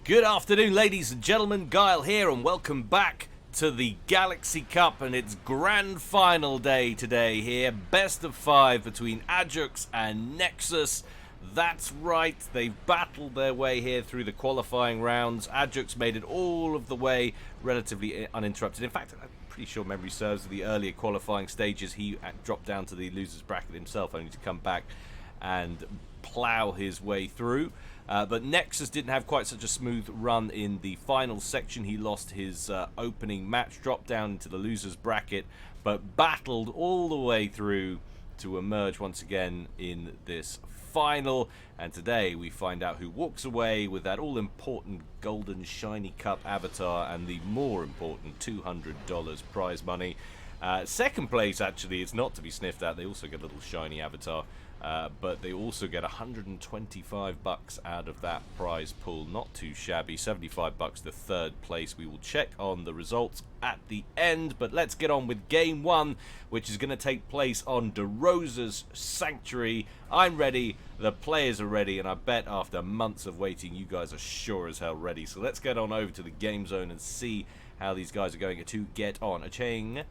Good afternoon, ladies and gentlemen. Guile here, and welcome back to the Galaxy Cup and its grand final day today here. Best of 5 between Adjux and Nexus. That's right, they've battled their way here through the qualifying rounds. Adjux made it all of the way relatively uninterrupted. In fact, I'm pretty sure memory serves, the earlier qualifying stages, he dropped down to the loser's bracket himself, only to come back and plow his way through. But Nexus didn't have quite such a smooth run in the final section. He lost his opening match, dropped down into the loser's bracket, but battled all the way through to emerge once again in this final. And today we find out who walks away with that all-important golden shiny cup avatar and the more important $200 prize money. Second place, actually, is not to be sniffed at. They also get a little shiny avatar. But they also get $125 out of that prize pool. Not too shabby. $75 the third place. We will check on the results at the end, but let's get on with game one, which is going to take place on DeRosa's Sanctuary. I'm ready, the players are ready, and I bet after months of waiting you guys are sure as hell ready. So let's get on over to the game zone and see how these guys are going to get on. A-ching.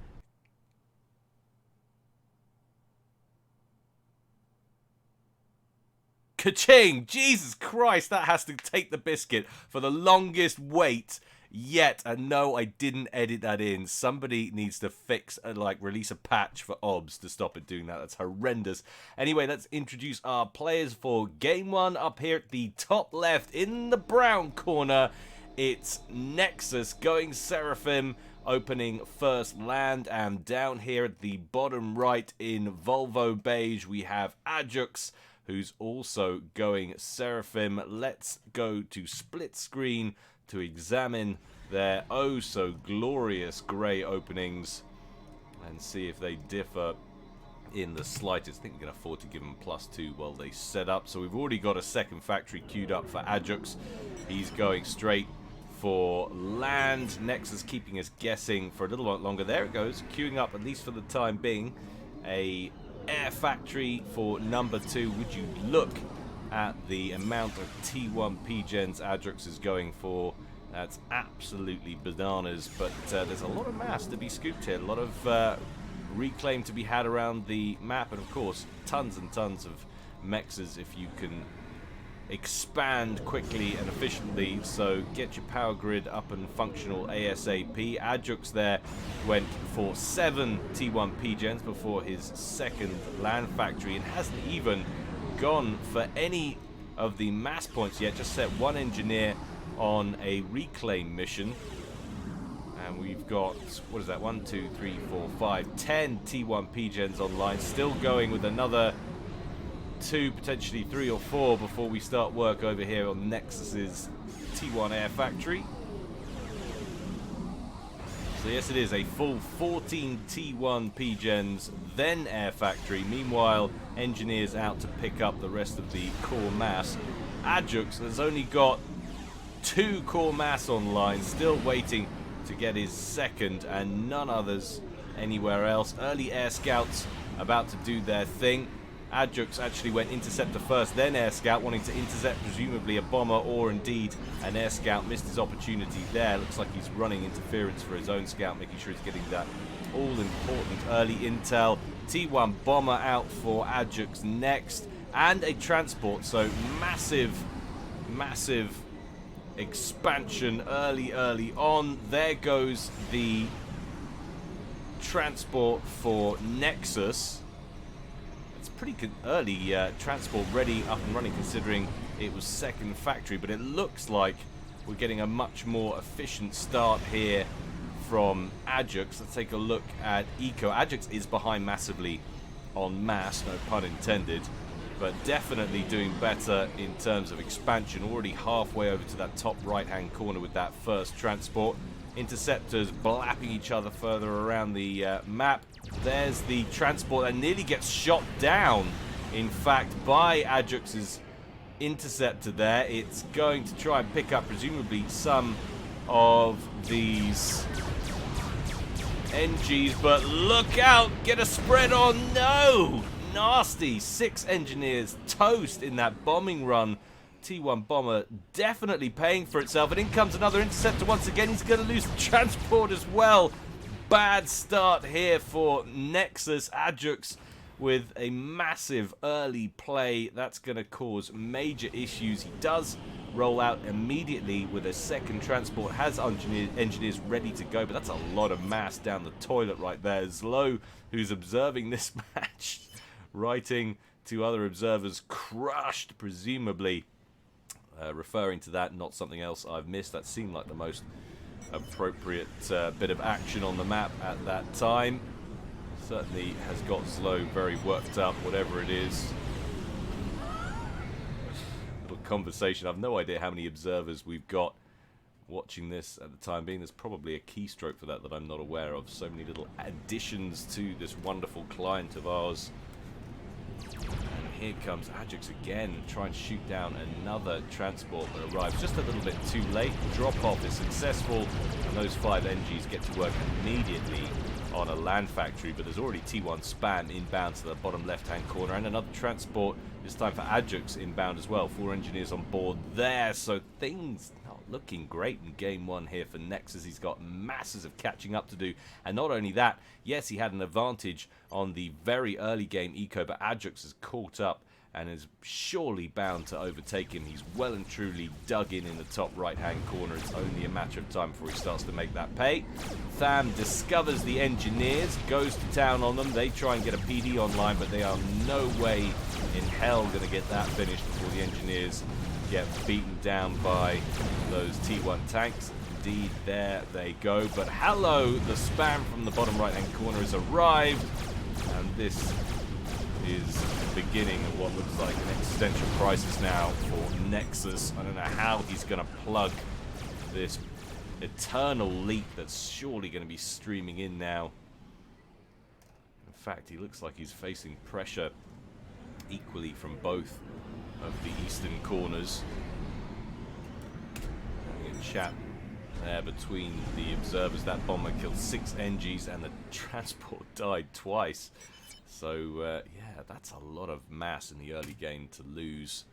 Ka-ching! Jesus Christ, that has to take the biscuit for the longest wait yet. And no, I didn't edit that in. Somebody needs to fix, release a patch for OBS to stop it doing that. That's horrendous. Anyway, let's introduce our players for game one. Up here at the top left, in the brown corner, it's Nexus going Seraphim, opening first land. And down here at the bottom right, in Volvo beige, we have Adjux, who's also going Seraphim. Let's go to split screen to examine their oh so glorious grey openings and see if they differ in the slightest. I think we can afford to give them +2 while they set up. So we've already got a second factory queued up for Adjux. He's going straight for land. Nexus keeping us guessing for a little while longer. There it goes, queuing up, at least for the time being, a air factory for number 2. Would you look at the amount of T1 P-Gens Adjux is going for? That's absolutely bananas, but there's a lot of mass to be scooped here, a lot of reclaim to be had around the map, and of course tons and tons of mexes if you can expand quickly and efficiently. So get your power grid up and functional ASAP. Adjux there went for 7 T1 P-Gens before his second land factory and hasn't even gone for any of the mass points yet. Just set 1 engineer on a reclaim mission. And we've got, what is that, 1, 2, 3, 4, 5, 10 T1 P-Gens online. Still going with another 2, potentially 3 or 4 before we start work over here on Nexus's T1 Air Factory. So yes, it is a full 14 T1 P-Gens, then Air Factory. Meanwhile, engineers out to pick up the rest of the core mass. Adjux has only got 2 core mass online, still waiting to get his second, and none others anywhere else. Early air scouts about to do their thing. Adjux actually went interceptor first, then air scout, wanting to intercept presumably a bomber or indeed an air scout. Missed his opportunity there. Looks like he's running interference for his own scout, making sure he's getting that all-important early intel. T1 bomber out for Adjux next, and a transport. So massive expansion early on. There goes the transport for Nexus. Pretty good early transport ready, up and running, considering it was second factory, but it looks like we're getting a much more efficient start here from Adjux. Let's take a look at Eco. Adjux is behind massively on mass, no pun intended, but definitely doing better in terms of expansion. Already halfway over to that top right hand corner with that first transport. Interceptors blapping each other further around the map. There's the transport that nearly gets shot down, in fact, by Adjux's interceptor there. It's going to try and pick up presumably some of these NGs, but look out, get a spread on. No, nasty. 6 engineers toast in that bombing run T1 bomber definitely paying for itself. And in comes another interceptor once again. He's going to lose the transport as well. Bad start here for Nexus. Adjux with a massive early play. That's going to cause major issues. He does roll out immediately with a second transport. Has engineers ready to go. But that's a lot of mass down the toilet right there. Zlo, who's observing this match, writing to other observers, crushed, presumably referring to that, not something else I've missed. That seemed like the most appropriate bit of action on the map at that time. Certainly has got Zlo very worked up, whatever it is. Little conversation. I've no idea how many observers we've got watching this at the time being. There's probably a keystroke for that I'm not aware of. So many little additions to this wonderful client of ours. And here comes Adjux again, trying to shoot down another transport that arrives just a little bit too late. Drop-off is successful, and those 5 NGs get to work immediately on a land factory, but there's already T1 spam inbound to the bottom left-hand corner, and another transport, this time for Adjux, inbound as well. 4 engineers on board there, so things not looking great in game 1 here for Nexus. He's got masses of catching up to do, and not only that, yes, he had an advantage on the very early game eco, but Adjux has caught up and is surely bound to overtake him. He's well and truly dug in the top right-hand corner. It's only a matter of time before he starts to make that pay. Tham discovers the engineers, goes to town on them. They try and get a PD online, but they are no way in hell going to get that finished before the engineers get beaten down by those T1 tanks. Indeed, there they go. But hello, the spam from the bottom right-hand corner has arrived, and this is the beginning of what looks like an existential crisis now for Nexus. I don't know how he's going to plug this eternal leak that's surely going to be streaming in now. In fact, he looks like he's facing pressure equally from both of the eastern corners. Having a chat there between the observers. That bomber killed 6 NGs and the transport died twice. So, yeah, that's a lot of mass in the early game to lose.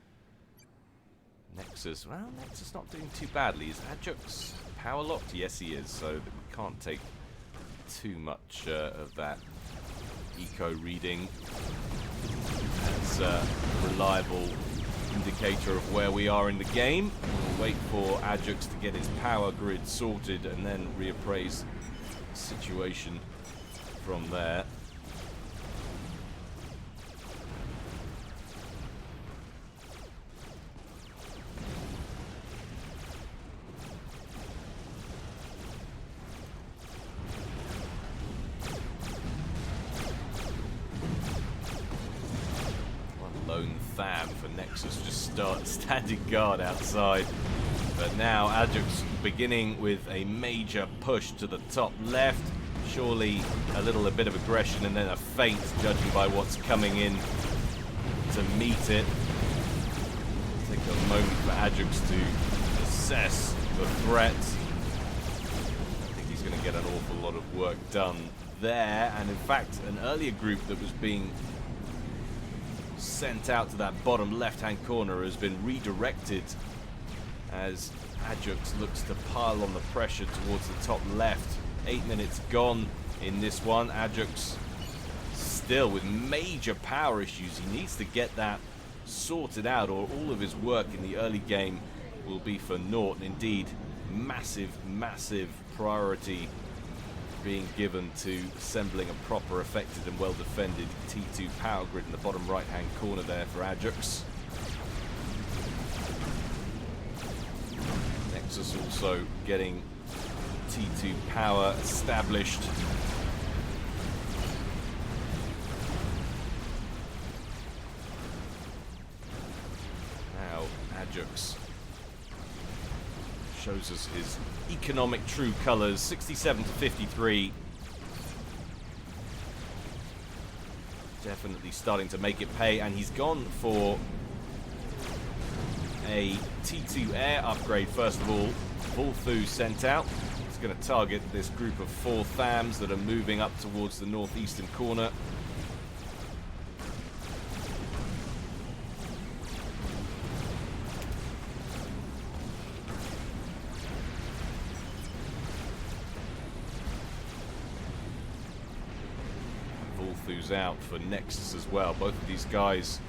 Nexus, well, Nexus not doing too badly. Is Adjux power locked? Yes, he is. So we can't take too much of that eco reading as a reliable indicator of where we are in the game. We'll wait for Adjux to get his power grid sorted and then reappraise the situation from there. Lone Tham for Nexus just standing guard outside. But now Adjux beginning with a major push to the top left. Surely a bit of aggression and then a feint, judging by what's coming in to meet it. Take a moment for Adjux to assess the threat. I think he's going to get an awful lot of work done there. And in fact, an earlier group that was being sent out to that bottom left-hand corner has been redirected as Adjux looks to pile on the pressure towards the top left. 8 minutes gone in this one. Adjux still with major power issues. He needs to get that sorted out, or all of his work in the early game will be for naught. Indeed, massive priority being given to assembling a proper, effective and well-defended T2 power grid in the bottom right-hand corner there for Adjux. Nexus also getting T2 power established. Now Adjux shows us his economic true colors. 67 to 53. Definitely starting to make it pay, and he's gone for a T2 air upgrade first of all. Volfu sent out. He's going to target this group of 4 Thams that are moving up towards the northeastern corner. goes out for Nexus as well. Both of these guys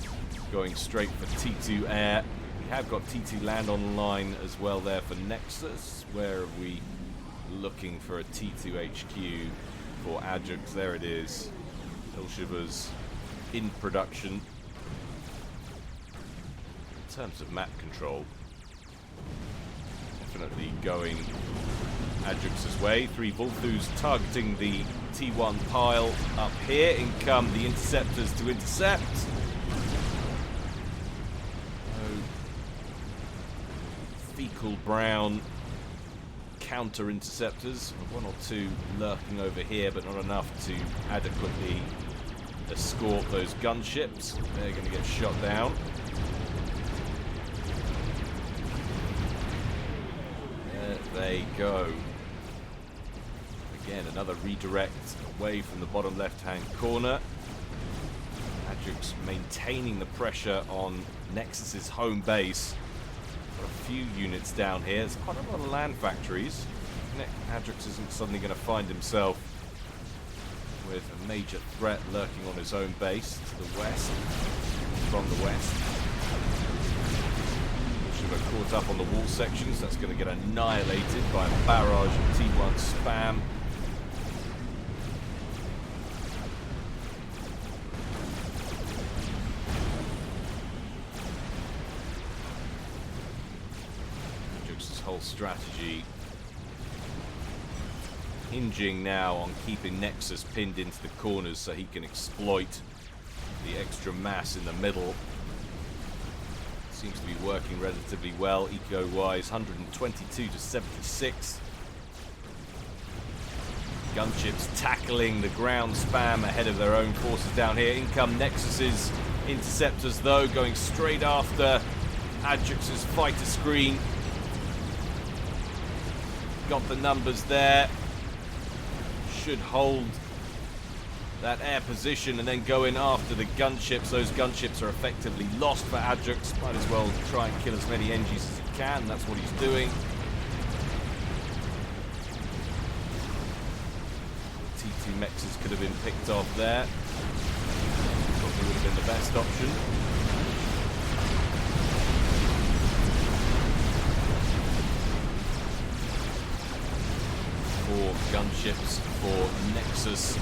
going straight for T2 air. We have got T2 land online as well there for Nexus. Where are we looking for a T2 HQ for Adjux? There it is. Hillshivers in production. In terms of map control, definitely going Adjux's way. 3 Vulthus targeting the T1 pile up here. In come the interceptors to intercept. Fecal brown counter interceptors. 1 or 2 lurking over here, but not enough to adequately escort those gunships. They're going to get shot down. There they go. Again, another redirect away from the bottom left-hand corner. Adjux maintaining the pressure on Nexus's home base. Got a few units down here. There's quite a lot of land factories. Adjux isn't suddenly going to find himself with a major threat lurking on his own base to the west, from the west. Should have caught up on the wall sections. That's going to get annihilated by a barrage of T1 spam. Adjux's whole strategy hinging now on keeping Nexus pinned into the corners so he can exploit the extra mass in the middle. Seems to be working relatively well eco-wise. 122 to 76. Gunships tackling the ground spam ahead of their own forces down here. In come Nexus's interceptors though, going straight after Adjux's fighter screen. Got the numbers there. Should hold that air position and then go in after the gunships. Those gunships are effectively lost for Adjux. Might as well try and kill as many NGs as he can. That's what he's doing. T2 Mexes could have been picked off there. Probably would have been the best option. 4 gunships for Nexus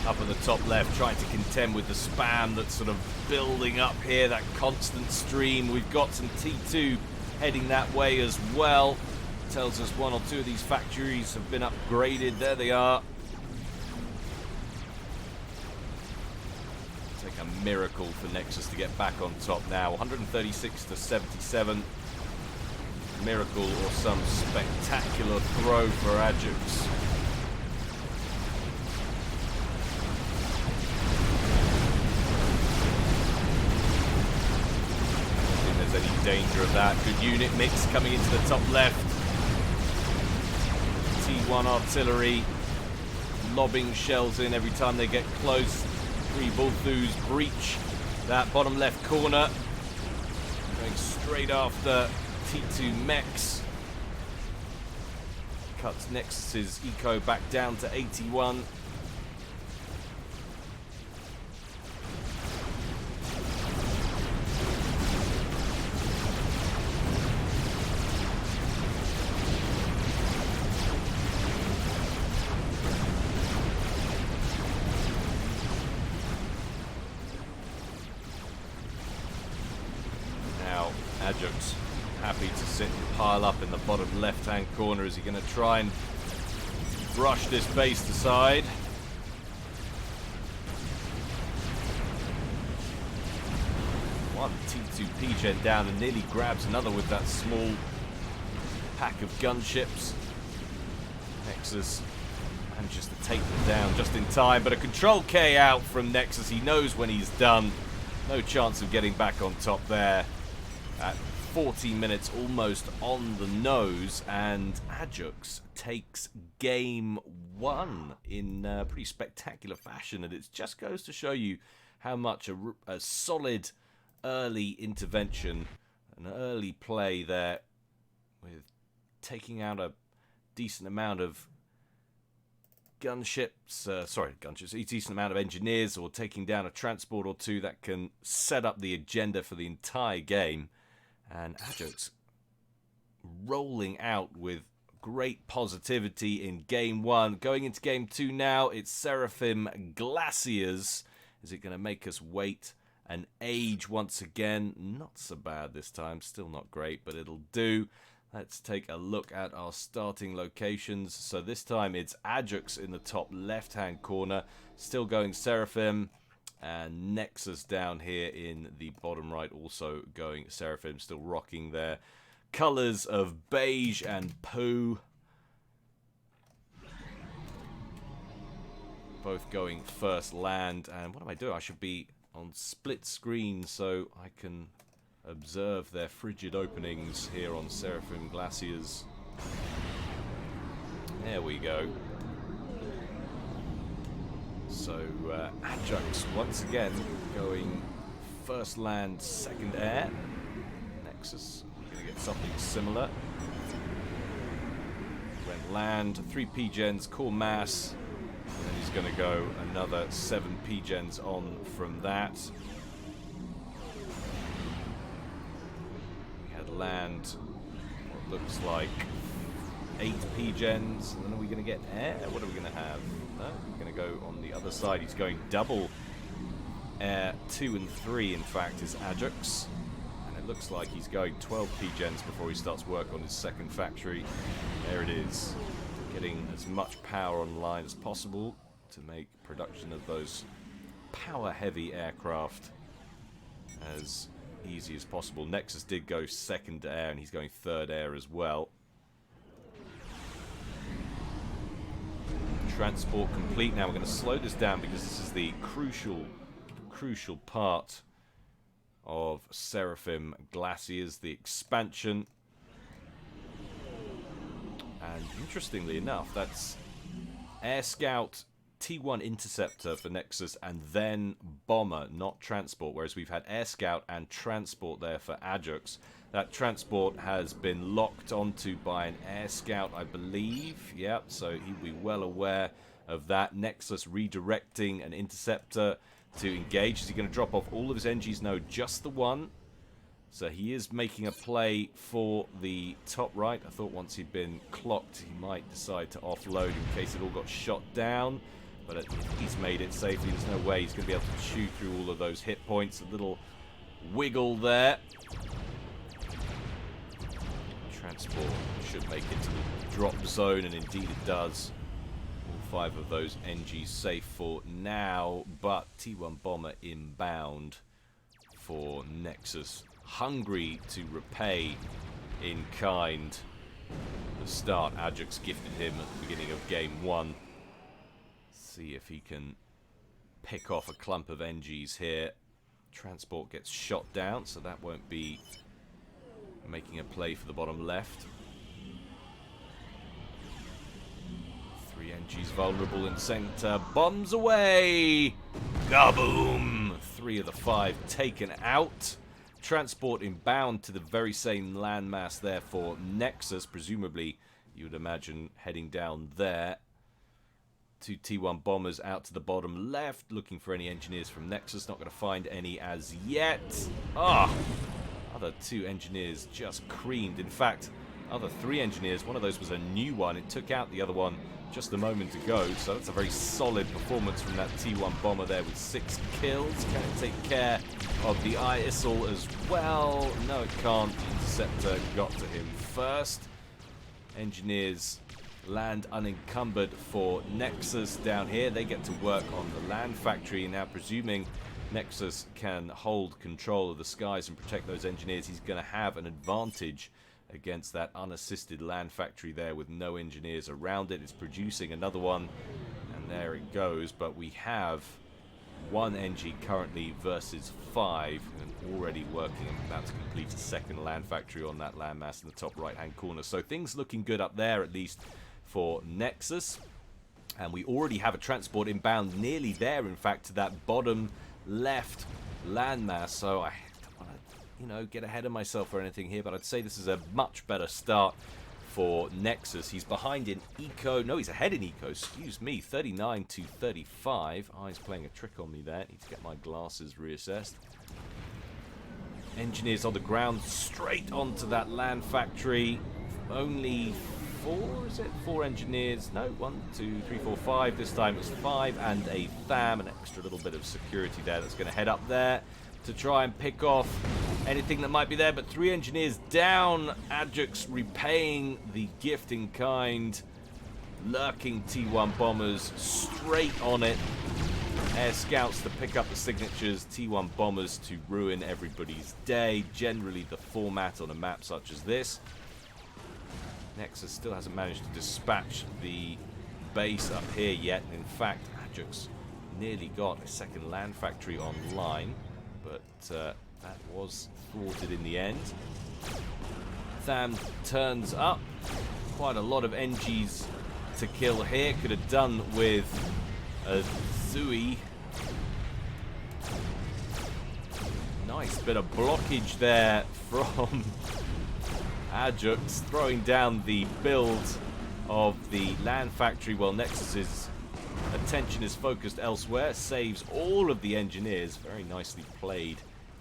up at the top left, trying to contend with the spam that's sort of building up here, that constant stream. We've got some T2 heading that way as well. Tells us 1 or 2 of these factories have been upgraded. There they are. Take a miracle for Nexus to get back on top now. 136 to 77. Miracle or some spectacular throw for Adjux. I don't think there's any danger of that. Good unit mix coming into the top left. T1 artillery lobbing shells in every time they get close. 3 Vulthus breach that bottom left corner. Going straight after T2 Mex. Cuts Nexus's eco back down to 81. Now, Adjux happy to sit and pile up in the bottom left-hand corner. Is he going to try and brush this base aside? One T2 P-Gen down and nearly grabs another with that small pack of gunships. Nexus manages to take them down just in time, but a control K out from Nexus. He knows when he's done. No chance of getting back on top there. At 14 minutes almost on the nose, and Adjux takes game 1 in pretty spectacular fashion, and it just goes to show you how much a solid early intervention, an early play there with taking out a decent amount of gunships, a decent amount of engineers, or taking down a transport or two that can set up the agenda for the entire game. And Adjux rolling out with great positivity in game 1. Going into game 2 now, it's Seraphim Glaciers. Is it going to make us wait an age once again? Not so bad this time, still not great, but it'll do. Let's take a look at our starting locations. So this time it's Adjux in the top left-hand corner, still going Seraphim, and Nexus down here in the bottom right, also going Seraphim, still rocking their colors of beige and poo. Both going first land. And what am I doing? I should be on split screen so I can observe their frigid openings here on Seraphim Glaciers. There we go. So Adjux once again going first land, second air. Nexus going to get something similar. Went land, 3 P-gens, core mass, and then he's going to go another 7 P-gens on from that. We had land, what looks like 8 P-gens, and then are we going to get air? What are we going to have? No, we're going to go on the other side. He's going double air, 2 and 3 in fact is Adjux. It looks like he's going 12 P-gens before he starts work on his second factory. There it is. Getting as much power online as possible to make production of those power-heavy aircraft as easy as possible. Nexus did go second air, and he's going third air as well. Transport complete. Now we're going to slow this down because this is the crucial part of Seraphim Glaciers, the expansion. And interestingly enough, that's Air Scout, T1 Interceptor for Nexus, and then Bomber, not Transport, whereas we've had Air Scout and Transport there for Adjux. That Transport has been locked onto by an Air Scout, I believe. Yep, so he'll be well aware of that. Nexus redirecting an Interceptor to engage. Is he going to drop off all of his NGs? No, just the one. So he is making a play for the top right. I thought once he'd been clocked, he might decide to offload in case it all got shot down. But he's made it safely. There's no way he's going to be able to chew through all of those hit points. A little wiggle there. Transport should make it to the drop zone, and indeed it does. 5 of those NGs safe for now, but T1 Bomber inbound for Nexus, hungry to repay in kind the start Adjux gifted him at the beginning of game 1. See if he can pick off a clump of NGs here. Transport gets shot down, so that won't be making a play for the bottom left. 3 NGs vulnerable in center. Bombs away! Kaboom! 3 of the 5 taken out. Transport inbound to the very same landmass there for Nexus. Presumably, you would imagine heading down there. 2 T1 bombers out to the bottom left, looking for any engineers from Nexus. Not going to find any as yet. Other 2 engineers just creamed. In fact, other 3 engineers. One of those was a new one. It took out the other one just a moment ago, so that's a very solid performance from that T1 bomber there with 6 kills. Can it take care of the ISIL as well? No, it can't. The Interceptor got to him first. Engineers land unencumbered for Nexus down here. They get to work on the land factory. Now, presuming Nexus can hold control of the skies and protect those engineers, he's going to have an advantage against that unassisted land factory there with no engineers around it. It's producing another one, and there it goes. But we have 1 NG currently versus 5, and already working and about to complete a second land factory on that landmass in the top right-hand corner. So things looking good up there, at least for Nexus. And we already have a transport inbound nearly there, in fact, to that bottom left landmass. So I don't want to, get ahead of myself or anything here, but I'd say this is a much better start for Nexus. He's behind in eco. No, he's ahead in eco. Excuse me. 39 to 35. Eyes playing a trick on me there. Need to get my glasses reassessed. Engineers on the ground, straight onto that land factory. Only 4, is it? 4 engineers. No, 1, 2, 3, 4, 5. This time it's 5 and a THAM. An extra little bit of security there that's going to head up there to try and pick off anything that might be there. But 3 engineers down. Adjux repaying the gift in kind. Lurking T1 bombers straight on it. Air scouts to pick up the signatures. T1 bombers to ruin everybody's day. Generally the format on a map such as this. Nexus still hasn't managed to dispatch the base up here yet. In fact, Adjux nearly got a second land factory online. But that was thwarted in the end. THAM turns up. Quite a lot of NGs to kill here. Could have done with a Zui. Nice bit of blockage there from Adjux, throwing down the build of the land factory while Nexus's attention is focused elsewhere. Saves all of the engineers. Very nicely played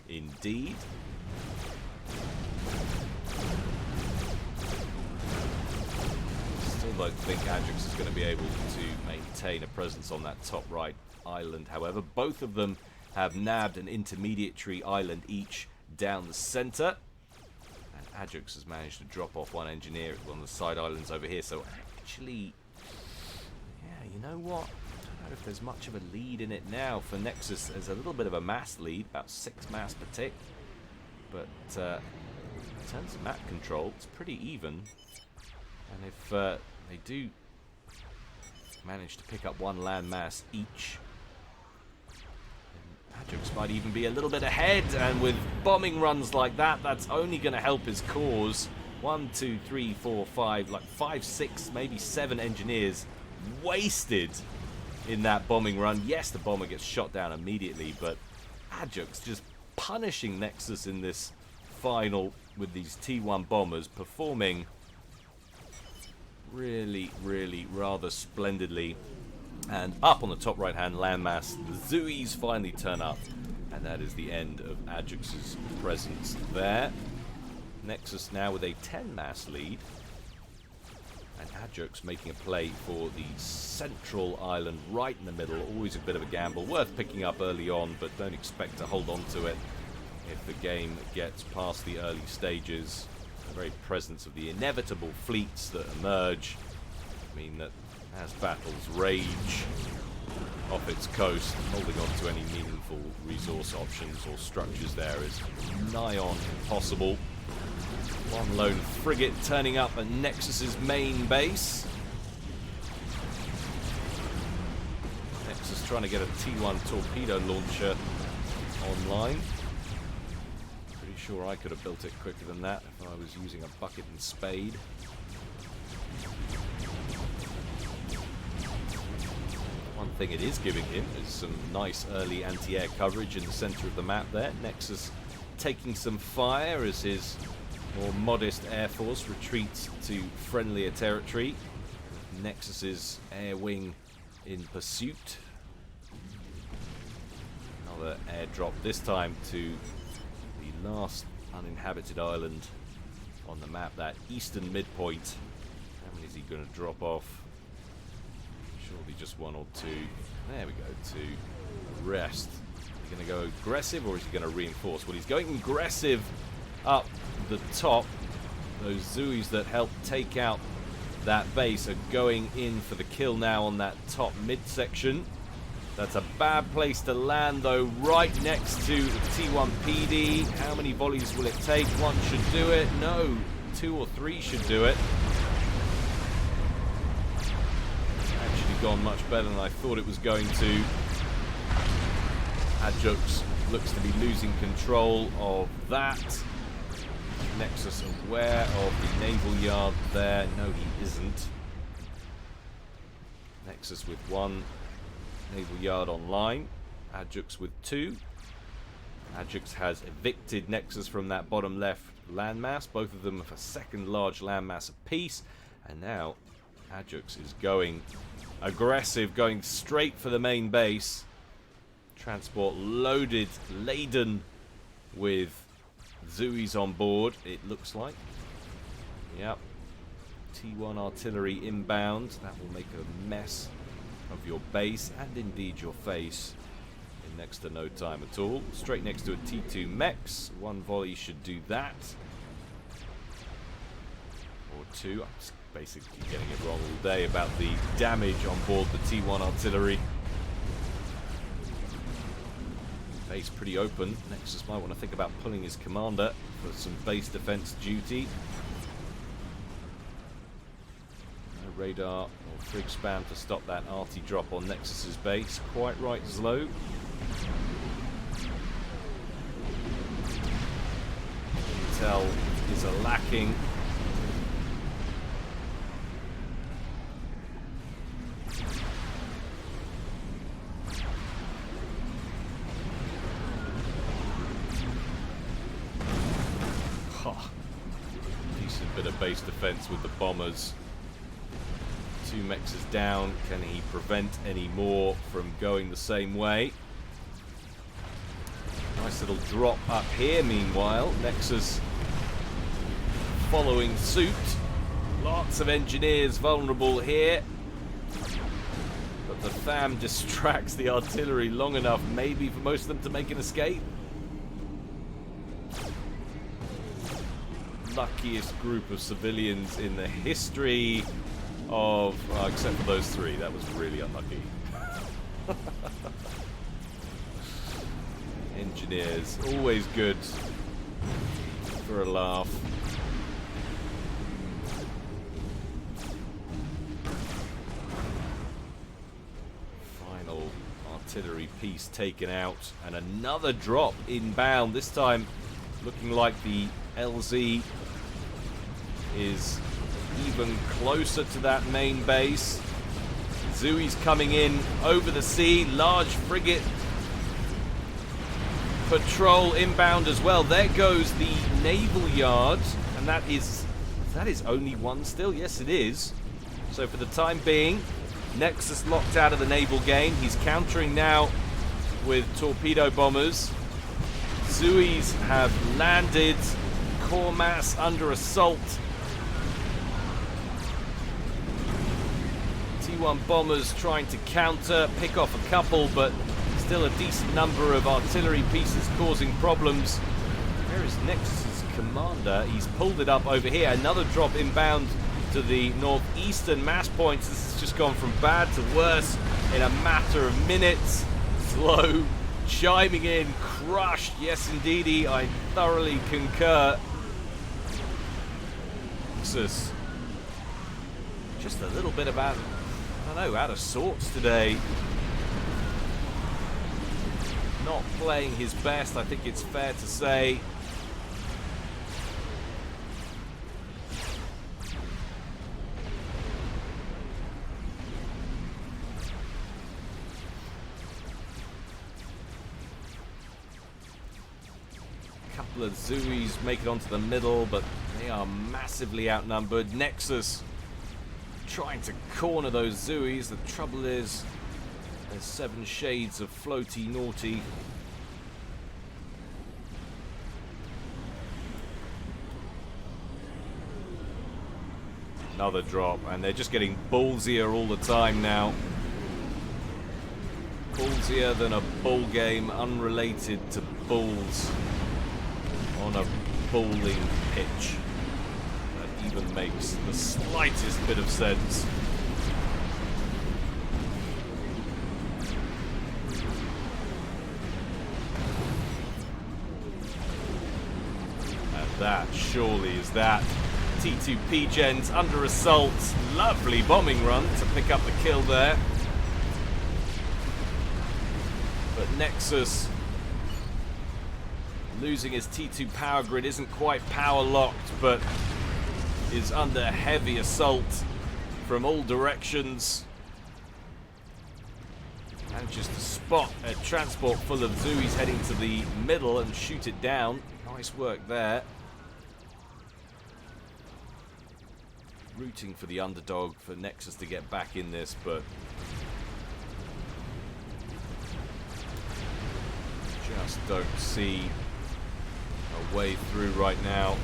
indeed. Still don't think Adjux is going to be able to maintain a presence on that top right island. However, both of them have nabbed an intermediary island each down the center. And Adjux has managed to drop off 1 engineer at one of the side islands over here. So actually, yeah, you know what? I don't know if there's much of a lead in it now for Nexus. There's a little bit of a mass lead, about 6 mass per tick. But in terms of map control, it's pretty even. And if they do manage to pick up 1 land mass each, Adjux might even be a little bit ahead, and with bombing runs like that, that's only going to help his cause. 1, 2, 3, 4, 5, like 5, 6, maybe 7 engineers wasted in that bombing run. Yes, the bomber gets shot down immediately, but Adjux just punishing Nexus in this final with these T1 bombers, performing really, really rather splendidly. And up on the top right-hand landmass, the Zuis finally turn up, and that is the end of Adjux's presence there. Nexus now with a 10-mass lead, and Adjux making a play for the central island right in the middle. Always a bit of a gamble, worth picking up early on, but don't expect to hold on to it if the game gets past the early stages. The very presence of the inevitable fleets that emerge mean that as battles rage off its coast, holding on to any meaningful resource options or structures there is nigh on impossible. 1 lone frigate turning up at Nexus's main base. Nexus trying to get a T1 torpedo launcher online. Pretty sure I could have built it quicker than that if I was using a bucket and spade. One thing it is giving him is some nice early anti-air coverage in the center of the map there. Nexus taking some fire as his more modest air force retreats to friendlier territory. Nexus's air wing in pursuit. Another airdrop, this time to the last uninhabited island on the map, that eastern midpoint. How many is he going to drop off? Surely just 1 or 2. There we go, to rest. Is he going to go aggressive, or is he going to reinforce? Well, he's going aggressive up the top. Those Zuis that helped take out that base are going in for the kill now on that top midsection. That's a bad place to land, though, right next to the T1 PD. How many volleys will it take? 1 should do it. No, 2 or 3 should do it. Gone much better than I thought it was going to. Adjux looks to be losing control of that. Nexus aware of the naval yard there. No, he isn't. Nexus with 1 naval yard online. Adjux with 2. Adjux has evicted Nexus from that bottom left landmass. Both of them have a second large landmass apiece. And now Adjux is going aggressive, going straight for the main base. Transport loaded, laden with Zois on board, it looks like. Yep. T1 artillery inbound. That will make a mess of your base and indeed your face in next to no time at all. Straight next to a T2 mechs. One volley should do that. Or two. I'm just basically getting it wrong all day about the damage on board the T1 artillery. Base pretty open. Nexus might want to think about pulling his commander for some base defense duty. No radar or trig spam to stop that arty drop on Nexus's base. Quite right, Zlo. Intel is a lacking. Decent bit of base defense with the bombers. Two mechs is down. Can he prevent any more from going the same way? Nice little drop up here meanwhile. Nexus following suit. Lots of engineers vulnerable here. But the FAM distracts the artillery long enough maybe for most of them to make an escape. Luckiest group of civilians in the history of... except for those three, that was really unlucky. Engineers, always good for a laugh. Final artillery piece taken out, and another drop inbound, this time looking like the LZ is even closer to that main base. Zoi's coming in over the sea. Large frigate patrol inbound as well. There goes the naval yard, and that is only one still. Yes, it is. So for the time being, Nexus locked out of the naval game. He's countering now with torpedo bombers. Zois have landed. Core mass under assault. T1 bombers trying to counter, pick off a couple, but still a decent number of artillery pieces causing problems. Where is Nexus's commander? He's pulled it up over here. Another drop inbound to the northeastern mass points. This has just gone from bad to worse in a matter of minutes. Slow, chiming in, crushed. Yes, indeedy, I thoroughly concur. Nexus just a little bit about, I don't know, out of sorts today. Not playing his best, I think it's fair to say. Couple of Zois make it onto the middle, but they are massively outnumbered. Nexus trying to corner those Zois. The trouble is, there's 7 shades of floaty naughty. Another drop, and they're just getting ballsier all the time now. Ballsier than a ball game, unrelated to balls on a bowling pitch. That even makes the slightest bit of sense. And that surely is that. T2 Gens under assault. Lovely bombing run to pick up the kill there. But Nexus losing his T2 power grid, isn't quite power locked, but is under heavy assault from all directions. Manages to spot a transport full of Zuis heading to the middle and shoot it down. Nice work there. Rooting for the underdog, for Nexus to get back in this, but just don't see a way through right now.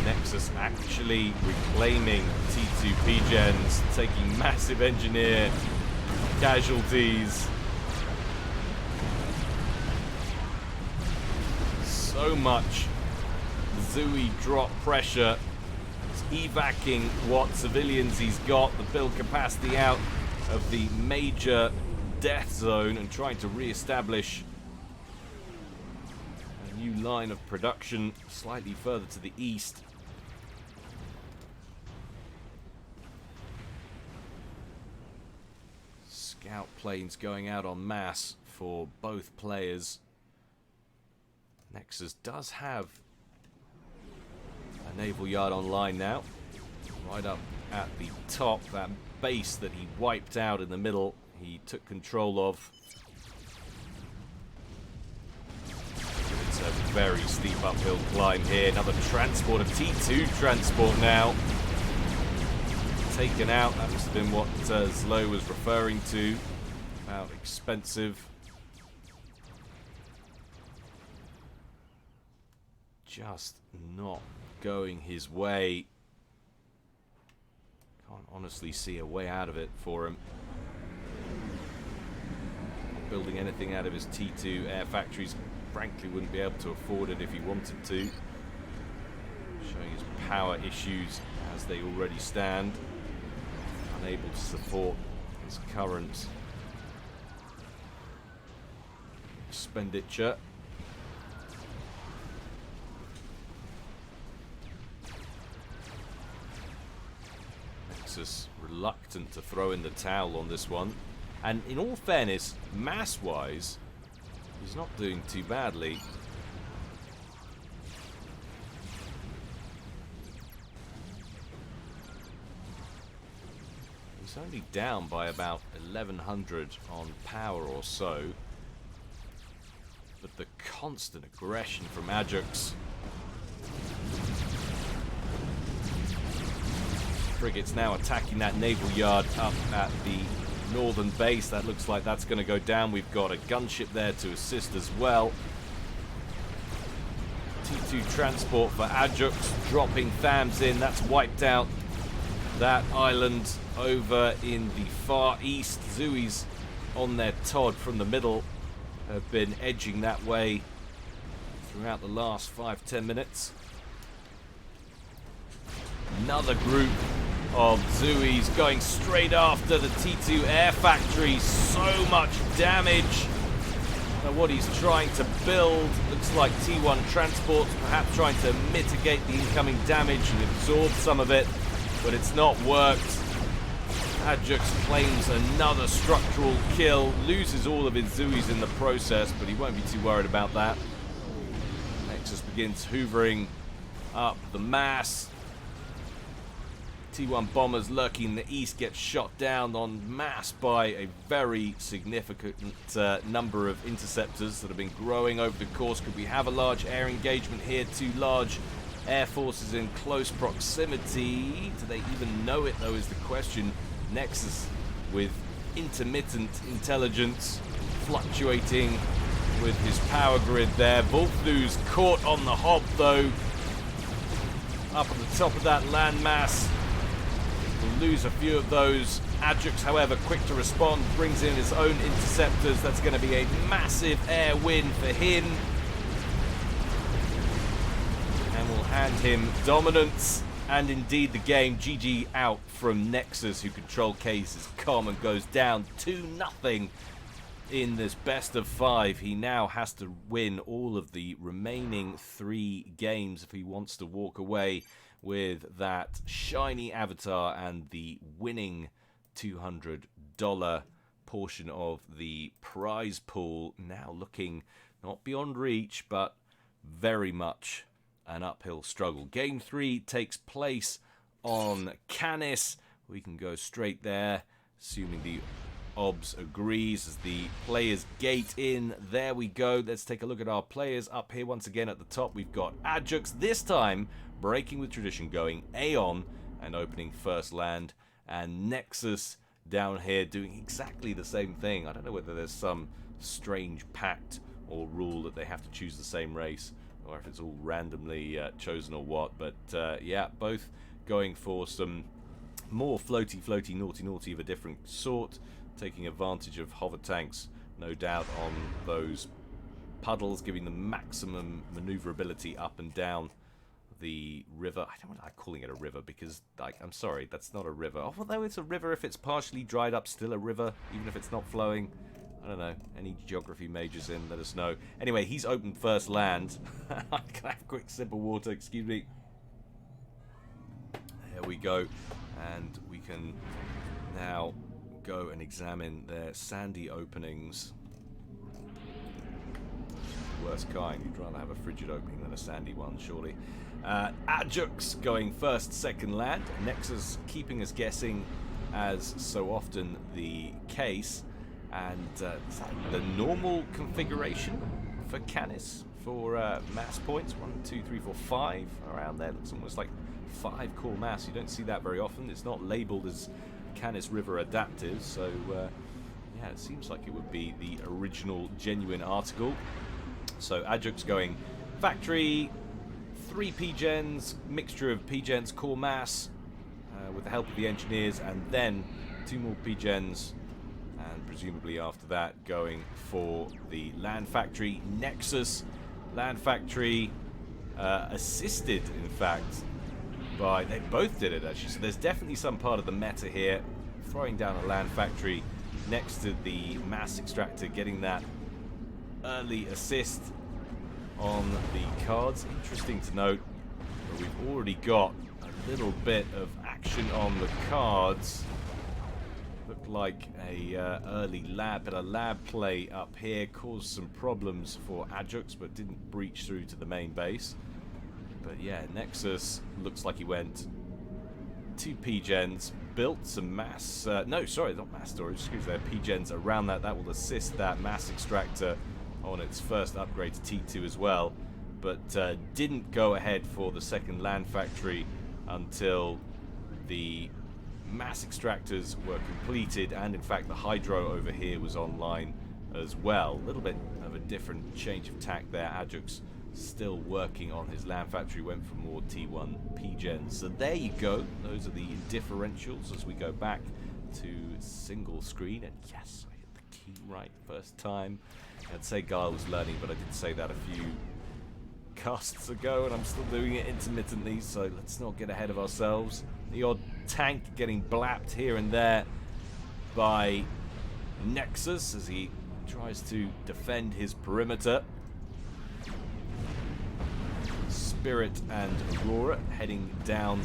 Nexus actually reclaiming T2 P-Gens, taking massive engineer casualties. So much Zui drop pressure. He's evacing what civilians he's got, the build capacity out of the major death zone, and trying to re-establish a new line of production slightly further to the east. Scout planes going out en masse for both players. Nexus does have a naval yard online now. Right up at the top, that base that he wiped out in the middle, he took control of. It's a very steep uphill climb here. Another transport, a T2 transport now. Taken out. That must have been what Zlo was referring to about expensive. Just not going his way. Can't honestly see a way out of it for him. Not building anything out of his T2 air factories. Frankly, wouldn't be able to afford it if he wanted to. Showing his power issues as they already stand. Unable to support his current expenditure. Nexus reluctant to throw in the towel on this one. And in all fairness, mass-wise, he's not doing too badly. He's only down by about 1100 on power or so. But the constant aggression from Adjux. Frigates now attacking that naval yard up at the northern base. That looks like that's going to go down. We've got a gunship there to assist as well. T2 transport for Adjux, dropping THAMs in. That's wiped out that island over in the far east. Zuis on their Todd from the middle have been edging that way throughout the last 5-10 minutes. Another group of Zuis going straight after the T2 air factory. So much damage. Now what he's trying to build looks like T1 transports, perhaps trying to mitigate the incoming damage and absorb some of it, but it's not worked. Adjux claims another structural kill, loses all of his Zuis in the process, but he won't be too worried about that. Nexus begins hoovering up the mass. T1 bombers lurking in the east get shot down en masse by a very significant number of interceptors that have been growing over the course. Could we have a large air engagement here? Two large air forces in close proximity. Do they even know it, though, is the question. Nexus with intermittent intelligence, fluctuating with his power grid there. Volflu's caught on the hob, though. Up at the top of that landmass. We'll lose a few of those. Adjux, however, quick to respond, brings in his own interceptors. That's going to be a massive air win for him. And we'll hand him dominance. And indeed the game. GG out from Nexus, who control cases com and goes down 2-0 in this best of 5. He now has to win all of the remaining 3 games if he wants to walk away with that shiny avatar and the winning $200 portion of the prize pool now looking not beyond reach, but very much an uphill struggle. Game 3 takes place on Canis. We can go straight there, assuming the OBS agrees as the players gate in. There we go. Let's take a look at our players up here. Once again at the top, we've got Adjux, this time breaking with tradition, going Aeon and opening first land, and Nexus down here doing exactly the same thing. I don't know whether there's some strange pact or rule that they have to choose the same race, or if it's all randomly chosen or what, but yeah, both going for some more floaty, naughty of a different sort, taking advantage of hover tanks, no doubt, on those puddles, giving them maximum maneuverability up and down the river. I don't like calling it a river because, like, I'm sorry, that's not a river. Although it's a river if it's partially dried up, still a river, even if it's not flowing. I don't know. Any geography majors in, let us know. Anyway, he's opened first land. Can I have a quick sip of water? Excuse me. There we go. And we can now go and examine their sandy openings. Worst kind. You'd rather have a frigid opening than a sandy one, surely. Adjux going first, second land. Nexus keeping us guessing, as so often the case. And is that the normal configuration for Canis for mass points? 1, 2, 3, 4, 5 around there. Looks almost like 5 core mass. You don't see that very often. It's not labeled as Canis River Adaptive, so yeah, it seems like it would be the original genuine article. So Adjux going factory, 3 P-gens, mixture of P-gens, core mass, with the help of the engineers, and then 2 more P-gens, and presumably after that going for the land factory. Nexus land factory, assisted in fact by, they both did it actually, so there's definitely some part of the meta here, throwing down a land factory next to the mass extractor, getting that early assist on the cards. Interesting to note that we've already got a little bit of action on the cards. Looked like a early lab, but a lab play up here caused some problems for Adjux, but didn't breach through to the main base. But yeah, Nexus looks like he went 2 P-gens, built some mass, no, sorry, not mass storage, excuse me, P-gens around that. That will assist that mass extractor on its first upgrade to T2 as well, but didn't go ahead for the second land factory until the mass extractors were completed, and in fact the hydro over here was online as well. A little bit of a different change of tack there. Adjux still working on his land factory, went for more T1 P-gens. So there you go, those are the differentials as we go back to single screen. And yes, I hit the key right first time. I'd say Guile was learning, but I did say that a few casts ago, and I'm still doing it intermittently, so let's not get ahead of ourselves. The odd tank getting blapped here and there by Nexus as he tries to defend his perimeter. Spirit and Aurora heading down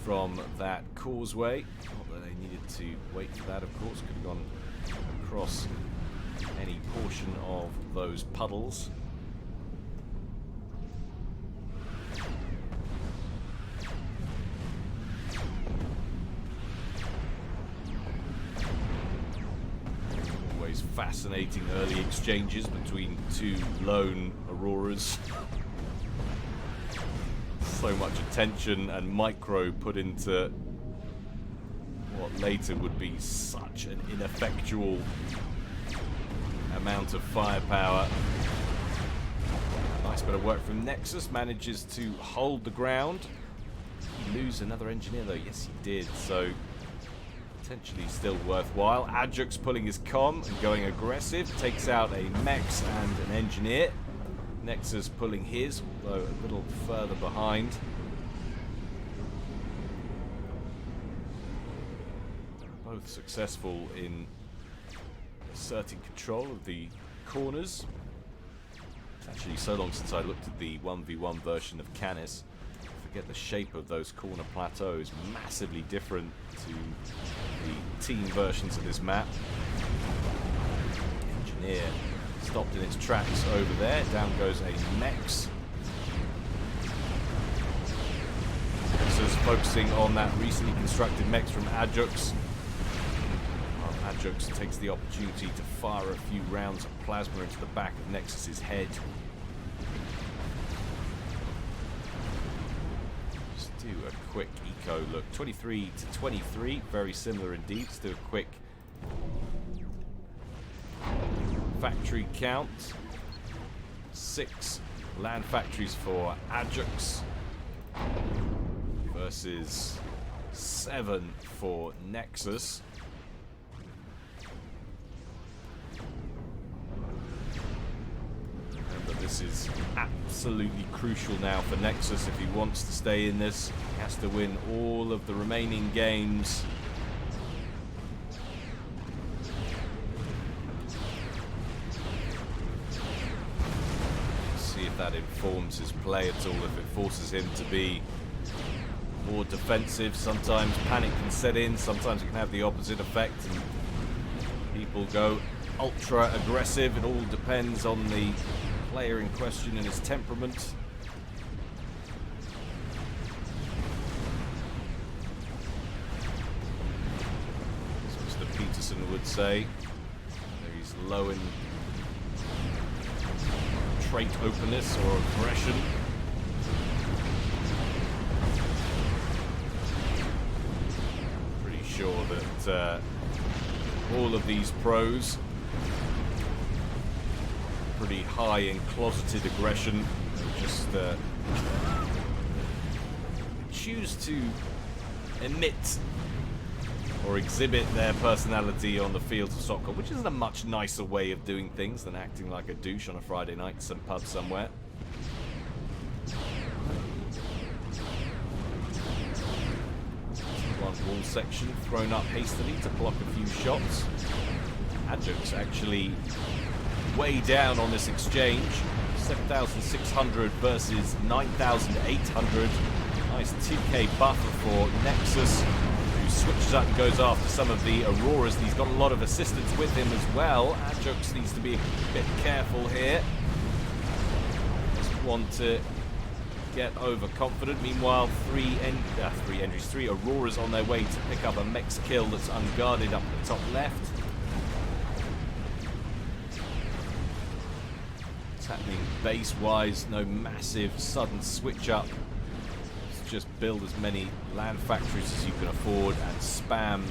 from that causeway. Not that they needed to wait for that, of course. Could have gone across any portion of those puddles. Always fascinating early exchanges between 2 lone Auroras. So much attention and micro put into what later would be such an ineffectual amount of firepower. Nice bit of work from Nexus, manages to hold the ground. Did he lose another engineer though? Yes he did, so potentially still worthwhile. Adjux pulling his comm and going aggressive, takes out a Mex and an engineer. Nexus pulling his, although a little further behind. Both successful in asserting control of the corners. It's actually so long since I looked at the 1v1 version of Canis for Get the shape of those corner plateaus massively different to the team versions of this map. Engineer stopped in its tracks over there. Down goes a Mex. Nexus focusing on that recently constructed Mex from Adjux. Adjux takes the opportunity to fire a few rounds of plasma into the back of Nexus's head. Just do a quick eco look. 23 to 23, very similar indeed. Let's do a quick factory count. 6 land factories for Adjux versus 7 for Nexus. Remember, this is absolutely crucial now for Nexus if he wants to stay in this. He has to win all of the remaining games. See if that informs his play at all, if it forces him to be more defensive. Sometimes panic can set in, sometimes it can have the opposite effect and people go ultra aggressive. It all depends on the player in question and his temperament. As Mr. Peterson would say, he's low in trait openness or aggression. Pretty sure that all of these pros pretty high in closeted aggression. They just choose to emit or exhibit their personality on the fields of soccer, which is a much nicer way of doing things than acting like a douche on a Friday night in some pub somewhere. One wall section thrown up hastily to block a few shots. Adjux actually way down on this exchange. 7,600 versus 9,800. Nice 2k buffer for Nexus, who switches up and goes after some of the Auroras. And he's got a lot of assistance with him as well. Adjux needs to be a bit careful here. Doesn't want to get overconfident. Meanwhile, three Auroras on their way to pick up a Mex kill that's unguarded up the top left. Happening base-wise, no massive sudden switch-up. Just build as many land factories as you can afford and spam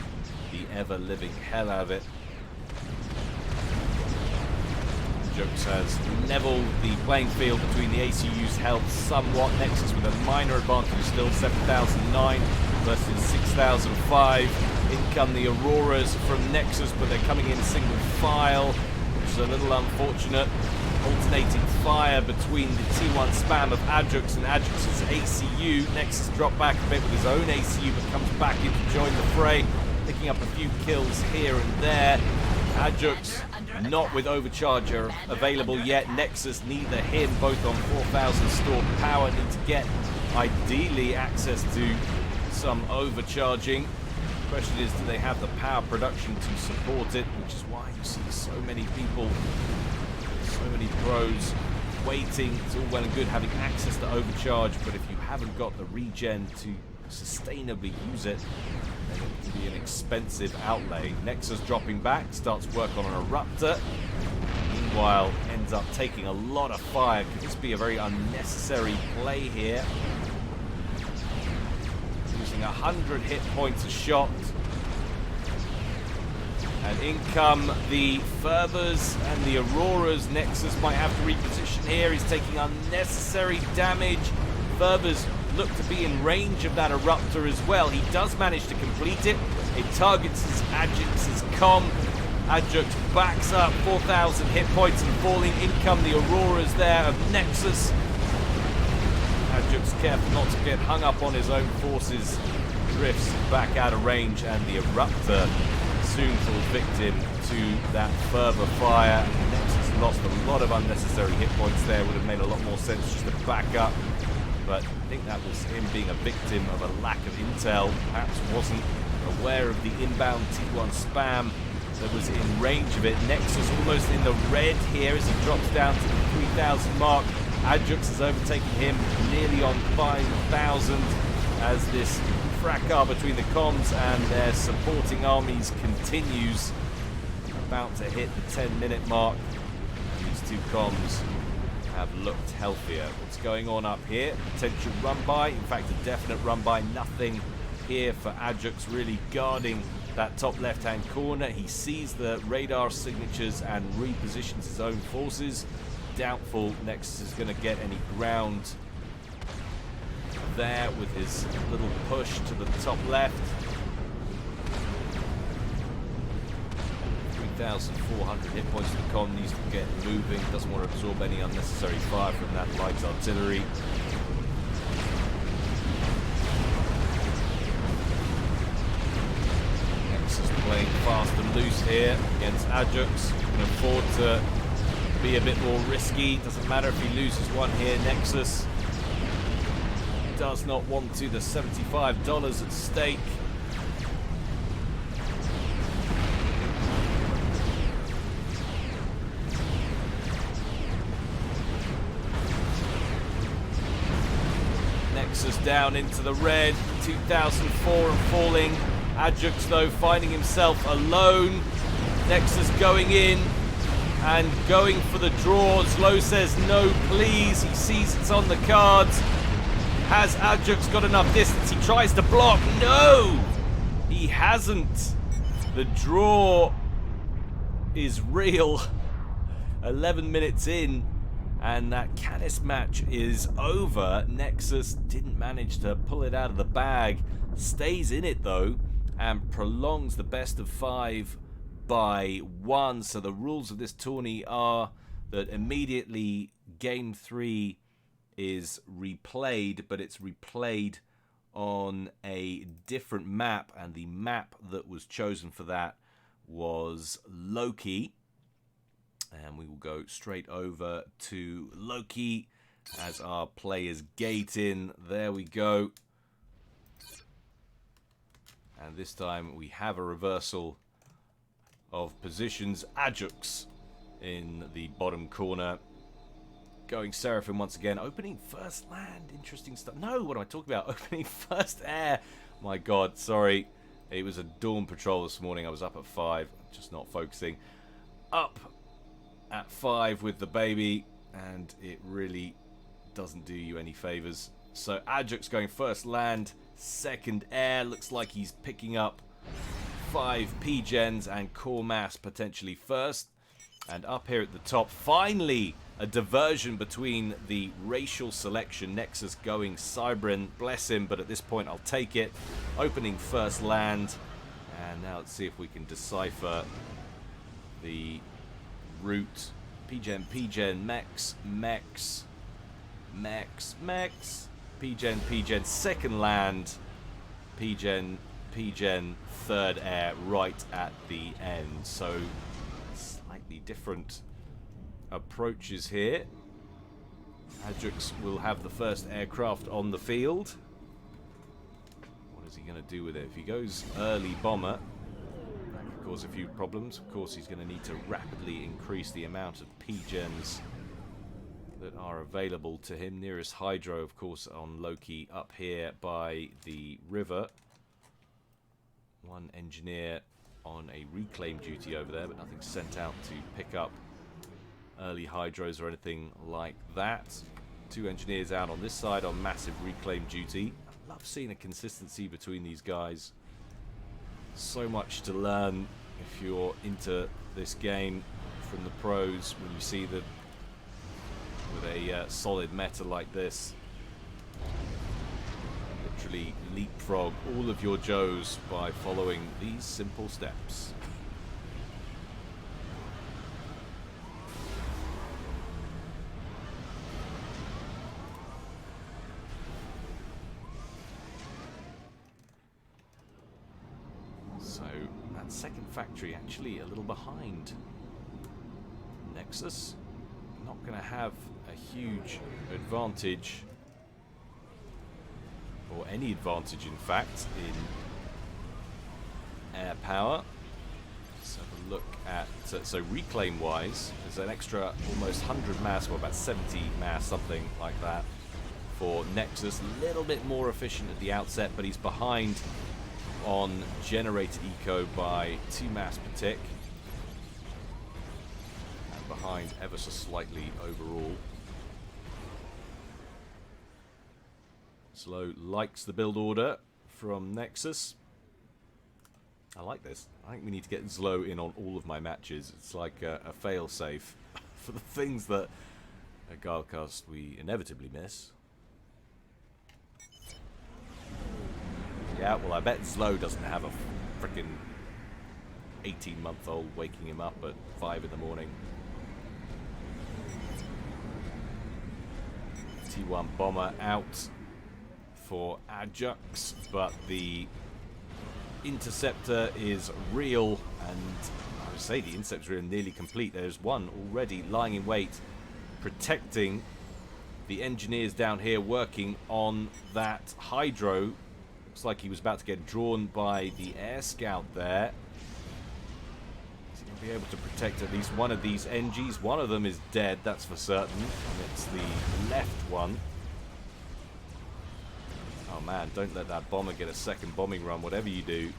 the ever-living hell out of it. Adjux has leveled the playing field between the ACU's health somewhat. Nexus with a minor advantage, still 7,009 versus 6,005. In come the Auroras from Nexus, but they're coming in single file, which is a little unfortunate. Alternating fire between the T1 spam of Adjux and Adjux's ACU. Nexus dropped back a bit with his own ACU, but comes back in to join the fray, picking up a few kills here and there. Adjux not with overcharger available yet. Nexus, neither him, both on 4,000 stored power, need to get ideally access to some overcharging. The question is, do they have the power production to support it, which is why you see so many people, so many pros waiting. It's all well and good having access to overcharge, but if you haven't got the regen to sustainably use it, then it can be an expensive outlay. Nexus dropping back, starts work on an eruptor. Meanwhile, ends up taking a lot of fire. Could this be a very unnecessary play here? Using 100 hit points a shot. And in come the Fervors and the Auroras. Nexus might have to reposition here. He's taking unnecessary damage. Fervors look to be in range of that Eruptor as well. He does manage to complete it. It targets his Adjux's comm. Adjux backs up, 4,000 hit points and falling. In come the Auroras there of Nexus. Adjux careful not to get hung up on his own forces. Drifts back out of range, and the Eruptor soon falls victim to that Fervor fire. Nexus lost a lot of unnecessary hit points there. Would have made a lot more sense just to back up. but I think that was him being a victim of a lack of intel. Perhaps wasn't aware of the inbound T1 spam that was in range of it. Nexus almost in the red here as he drops down to the 3,000 mark. Adjux is overtaking him nearly on 5,000 as this fracas between the comms and their supporting armies continues. About to hit the 10-minute mark. These two comms have looked healthier. What's going on up here? Potential run by. In fact, a definite run by. Nothing here for Adjux really guarding that top left-hand corner. He sees the radar signatures and repositions his own forces. Doubtful Nexus is going to get any ground there with his little push to the top left. 3,400 hit points to the con, needs to get moving, doesn't want to absorb any unnecessary fire from that light artillery. Nexus playing fast and loose here against Adjux. Can afford to be a bit more risky. Doesn't matter if he loses one here. Nexus does not want to. The $75 at stake. Nexus down into the red. 2004 and falling. Adjux though finding himself alone. Nexus going in and going for the draw. Zlo says no please. He sees it's on the cards. Has Adjux got enough distance? He tries to block. No! He hasn't. The draw is real. 11 minutes in and that Canis match is over. Nexus didn't manage to pull it out of the bag. Stays in it though and prolongs the best of 5 by 1. So the rules of this tourney are that immediately game 3 is replayed, but it's replayed on a different map, and the map that was chosen for that was Loki. And we will go straight over to Loki as our players gate in. There we go. And this time we have a reversal of positions. Adjux in the bottom corner. Going Seraphim once again. Opening first land. Interesting stuff. No, what am I talking about? Opening first air. My God, sorry. It was a dawn patrol this morning. I was up at 5. Just not focusing. Up at 5 with the baby. And it really doesn't do you any favors. So Adjux going first land. Second air. Looks like he's picking up 5 P-Gens and core mass potentially first. And up here at the top, finally a diversion between the racial selection. Nexus going Cybran, bless him, but at this point I'll take it. Opening first land. And now let's see if we can decipher the route. P-Gen, P-Gen, Mex, Mex, Mex, Mex. P-Gen, P-Gen, second land. P-Gen, P-Gen, third air right at the end. So slightly different approaches here. Adjux will have the first aircraft on the field. What is he going to do with it? If he goes early bomber, that could cause a few problems. Of course, he's going to need to rapidly increase the amount of P-Gens that are available to him. Nearest hydro, of course, on Loki up here by the river. One engineer on a reclaim duty over there, but nothing sent out to pick up early hydros or anything like that. 2 engineers out on this side on massive reclaim duty. I love seeing a consistency between these guys. So much to learn if you're into this game from the pros when you see that with a solid meta like this. Literally leapfrog all of your Joes by following these simple steps. So that second factory actually a little behind Nexus. Not going to have a huge advantage or any advantage, in fact, in air power. Let's have a look at, so reclaim-wise, there's an extra almost 100 mass, or about 70 mass, something like that, for Nexus. A little bit more efficient at the outset, but he's behind on generated eco by 2 mass per tick. And behind ever so slightly overall. Slow likes the build order from Nexus. I like this. I think we need to get Zlo in on all of my matches. It's like a fail-safe for the things that at Guildcast we inevitably miss. Yeah, well, I bet Zlo doesn't have a freaking 18-month-old waking him up at 5 in the morning. T1 bomber out for Adjux, but the interceptor is real, and I would say the interceptor is nearly complete. There's one already lying in wait, protecting the engineers down here working on that hydro. Looks like he was about to get drawn by the air scout there. Is he going to be able to protect at least one of these NGs? One of them is dead, that's for certain, and it's the left one. Oh man, don't let that bomber get a second bombing run, whatever you do.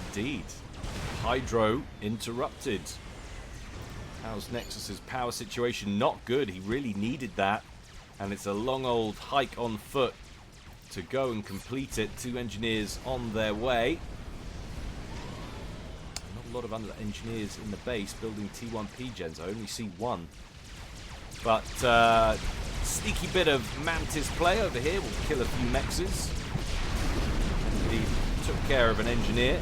Indeed. Hydro interrupted. How's Nexus's power situation? Not good. He really needed that. And it's a long old hike on foot to go and complete it. 2 engineers on their way. Not a lot of engineers in the base building T1 P-gens. I only see one. But sneaky bit of Mantis play over here. We'll kill a few mexes. He took care of an engineer.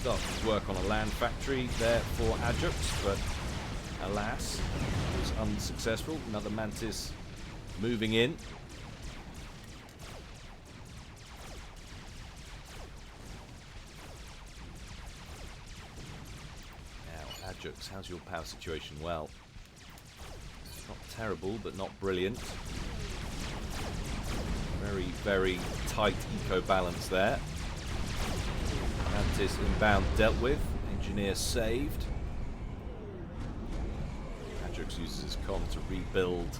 Started to work on a land factory there for Adjux, but alas, it was unsuccessful. Another Mantis moving in. Now, Adjux, how's your power situation? Well, not terrible, but not brilliant. Very, very tight eco balance there. Mantis inbound dealt with. Engineer saved. Adjux uses his comm to rebuild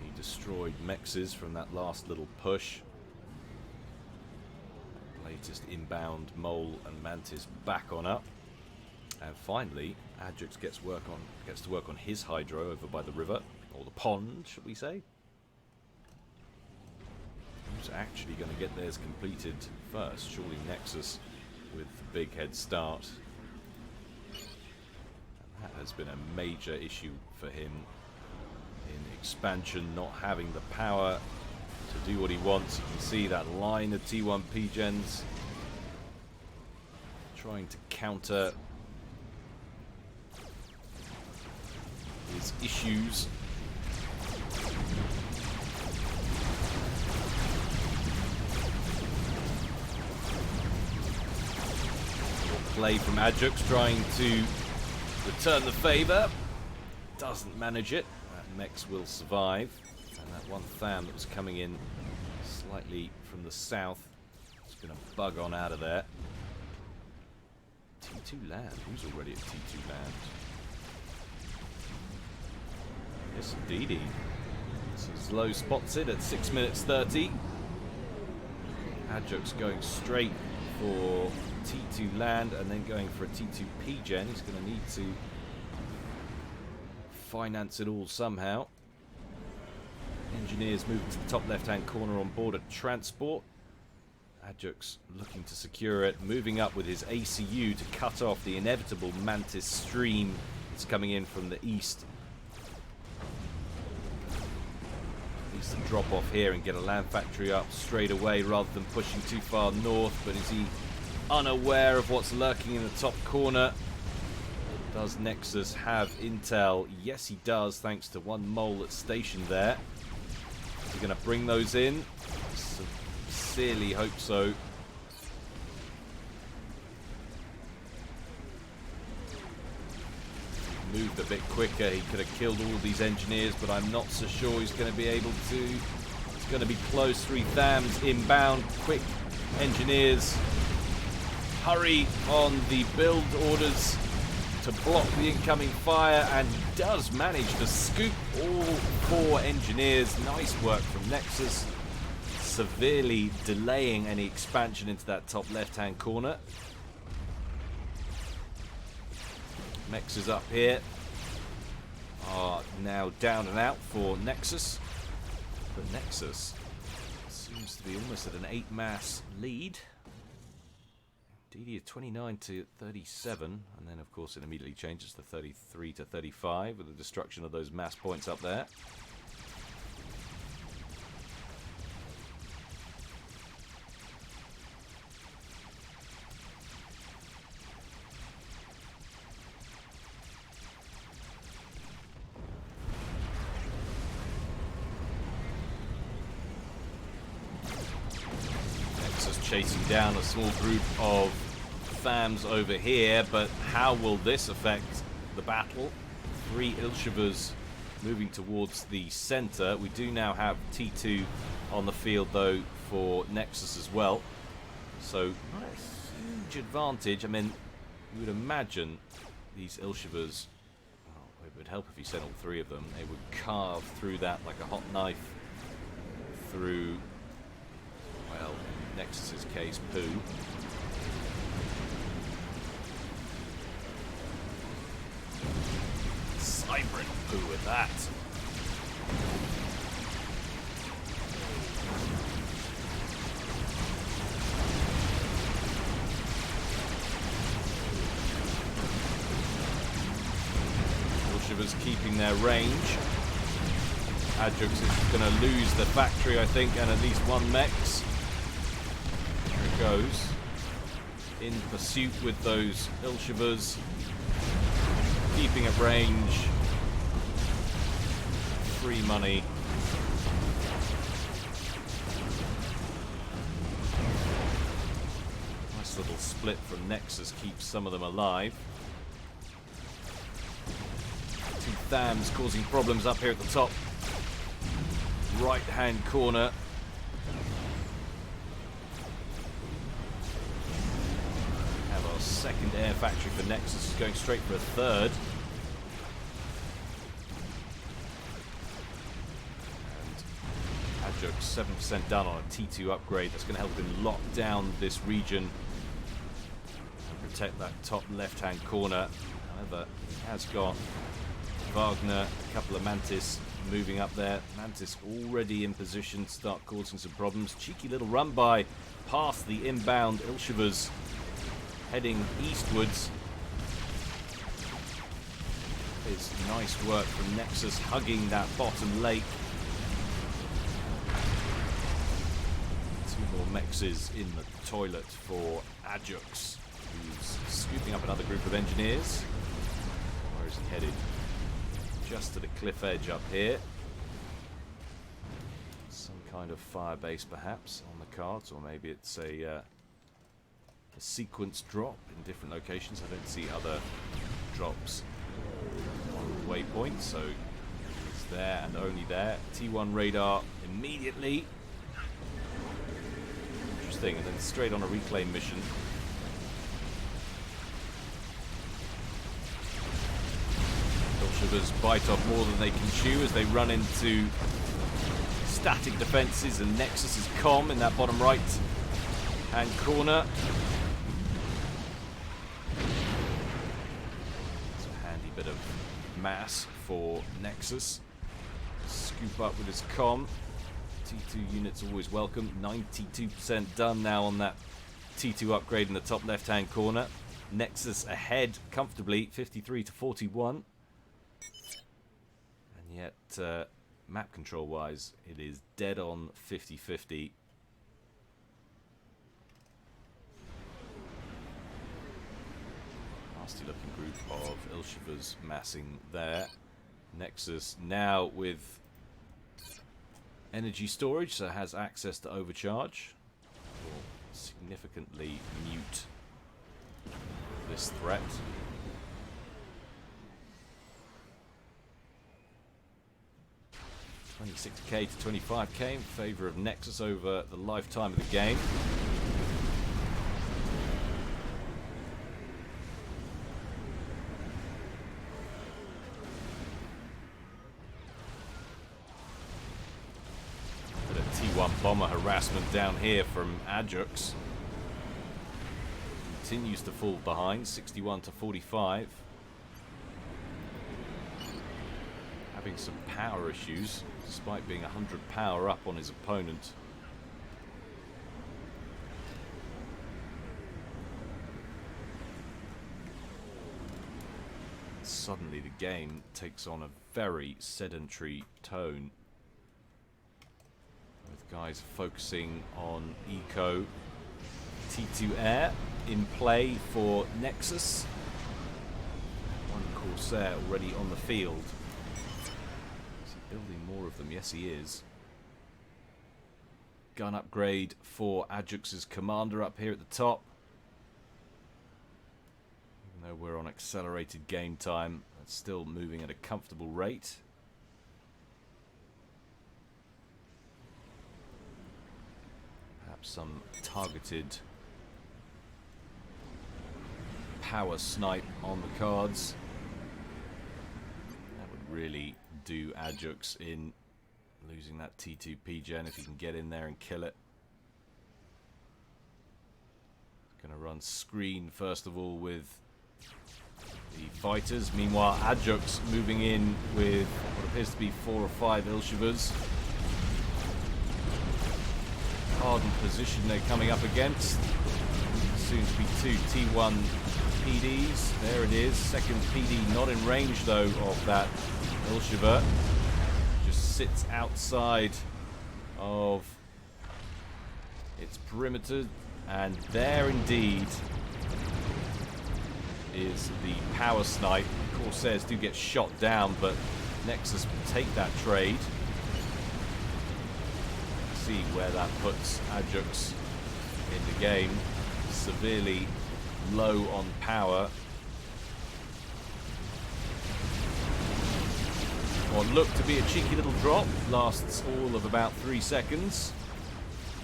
the destroyed mexes from that last little push. Latest inbound Mole and Mantis back on up. And finally, Adjux gets to work on his hydro over by the river, or the pond, should we say? Who's actually going to get theirs completed first? Surely Nexus with the big head start. And that has been a major issue for him in expansion, not having the power to do what he wants. You can see that line of T1 P-gens trying to counter his issues. Play from Adjux, trying to return the favour. Doesn't manage it. That Mex will survive. And that one Tham that was coming in slightly from the south is going to bug on out of there. T2 land. Who's already at T2 land? Yes, indeedy. So Zlo spots it at 6 minutes 30. Adjux going straight for T2 land and then going for a T2 P-gen. He's going to need to finance it all somehow. Engineers moving to the top left-hand corner on board a transport. Adjux looking to secure it, moving up with his ACU to cut off the inevitable Mantis stream that's coming in from the east. Needs to drop off here and get a land factory up straight away rather than pushing too far north, but is he unaware of what's lurking in the top corner? Does Nexus have intel? Yes, he does, thanks to one mole that's stationed there. Is he going to bring those in? Sincerely hope so. moved a bit quicker, he could have killed all of these engineers, but I'm not so sure he's going to be able to. It's going to be close. 3 Thams inbound. Quick, engineers. Hurry on the build orders to block the incoming fire, and he does manage to scoop all 4 engineers. Nice work from Nexus, severely delaying any expansion into that top left-hand corner. Mechs is up here. Are now down and out for Nexus. But Nexus seems to be almost at an 8-mass lead. DD 29 to 37, and then of course it immediately changes to 33 to 35 with the destruction of those mass points up there. Chasing down a small group of Thams over here, but how will this affect the battle? 3 Ilshivers moving towards the center. We do now have T2 on the field though for Nexus as well, so not a huge advantage. I mean, you would imagine these Ilshivers, well, it would help if you sent all 3 of them. They would carve through that like a hot knife through, well, Nexus's case, poo. Cybrid poo with that. Bolshevers keeping their range. Adjux is going to lose the factory, I think, and at least 1 Mex. Goes in pursuit with those Ilshivers, keeping at range. Free money. Nice little split from Nexus, keeps some of them alive. 2 Thams causing problems up here at the top right hand corner. Second air factory for Nexus is going straight for a 3rd. And Adjux 7% done on a T2 upgrade. That's going to help him lock down this region and protect that top left-hand corner. However, he has got Wagner, a couple of Mantis moving up there. Mantis already in position to start causing some problems. Cheeky little run by past the inbound Ilshivers, heading eastwards. It's nice work from Nexus, hugging that bottom lake. 2 more Mexes in the toilet for Adjux, who's scooping up another group of engineers. Where is he headed? Just to the cliff edge up here. Some kind of fire base perhaps on the cards, or maybe it's a sequence drop in different locations. I don't see other drops on the waypoint, so it's there and only there. T1 radar immediately. Interesting, and then straight on a reclaim mission. Bolshevers bite off more than they can chew as they run into static defenses, and Nexus is comm in that bottom right hand corner. Bit of mass for Nexus. Scoop up with his comm. T2 units always welcome. 92% done now on that T2 upgrade in the top left-hand corner. Nexus ahead comfortably, 53 to 41. And yet, map control-wise, it is dead on 50-50. Nasty looking group of Ilshivers massing there. Nexus now with energy storage, so has access to overcharge. Will significantly mute this threat. 26k to 25k in favor of Nexus over the lifetime of the game. Bit of T1 bomber harassment down here from Adjux. Continues to fall behind, 61 to 45. Having some power issues, despite being 100 power up on his opponent. Suddenly the game takes on a very sedentary tone, with guys focusing on eco. T2 Air in play for Nexus. One Corsair already on the field. Is he building more of them? Yes, he is. Gun upgrade for Adjux's commander up here at the top. Even though we're on accelerated game time, it's still moving at a comfortable rate. Perhaps some targeted power snipe on the cards. That would really do Adjux in, losing that T2 P-Gen if he can get in there and kill it. Going to run screen first of all with the fighters. Meanwhile, Adjux moving in with what appears to be 4 or 5 Ilshivers. Ardent position they're coming up against. Soon to be 2 T1 PDs. There it is. Second PD not in range though of that Ilshiver. Just sits outside of its perimeter. And there indeed is the power snipe. Corsairs do get shot down, but Nexus will take that trade. See where that puts Adjux in the game. Severely low on power. What looked to be a cheeky little drop lasts all of about 3 seconds.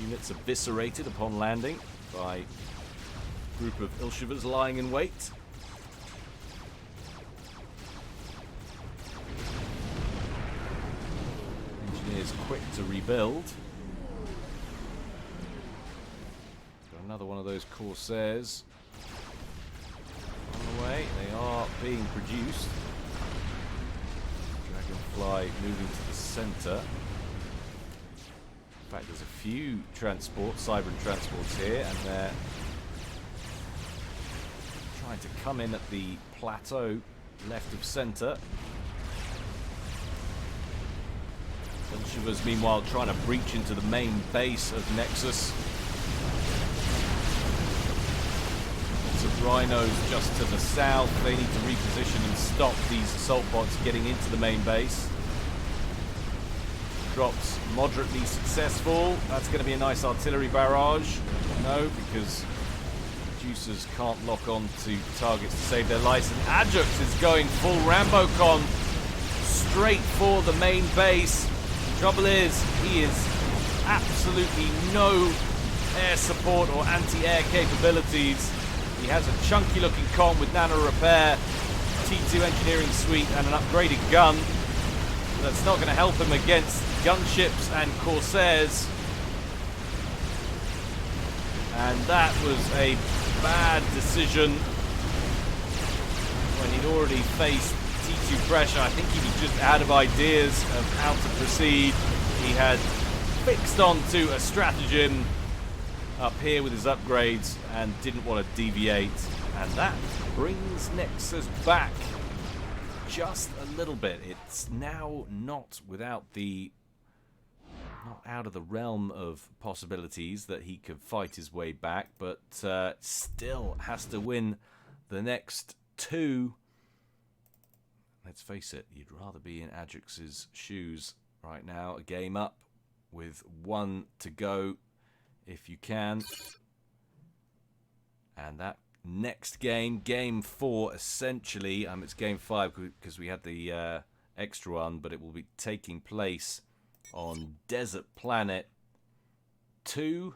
Units eviscerated upon landing by a group of Ilshivers lying in wait. Engineers quick to rebuild. Got another one of those Corsairs on the way. They are being produced. Dragonfly moving to the center. In fact, there's a few transports, Cybran transports here, and they're trying to come in at the plateau left of center. Ilshivers, meanwhile, trying to breach into the main base of Nexus. Lots of rhinos just to the south. They need to reposition and stop these assault bots getting into the main base. Drops moderately successful. That's going to be a nice artillery barrage. No, because Juicers can't lock on to targets to save their lives. And Adjux is going full Rambo-con straight for the main base. Trouble is, he is absolutely no air support or anti-air capabilities. He has a chunky looking con with nano repair, T2 engineering suite and an upgraded gun. That's not going to help him against gunships and Corsairs. And that was a bad decision when he'd already faced T2 pressure. I think he was just out of ideas of how to proceed. He had fixed onto a stratagem up here with his upgrades and didn't want to deviate. And that brings Nexus back just a little bit. It's now not out of the realm of possibilities that he could fight his way back, but still has to win the next 2. Let's face it, you'd rather be in Adjux's shoes right now. A game up with 1 to go if you can. And that next game, game 4 essentially, it's game 5 because we had the extra one, but it will be taking place on Desert Planet 2.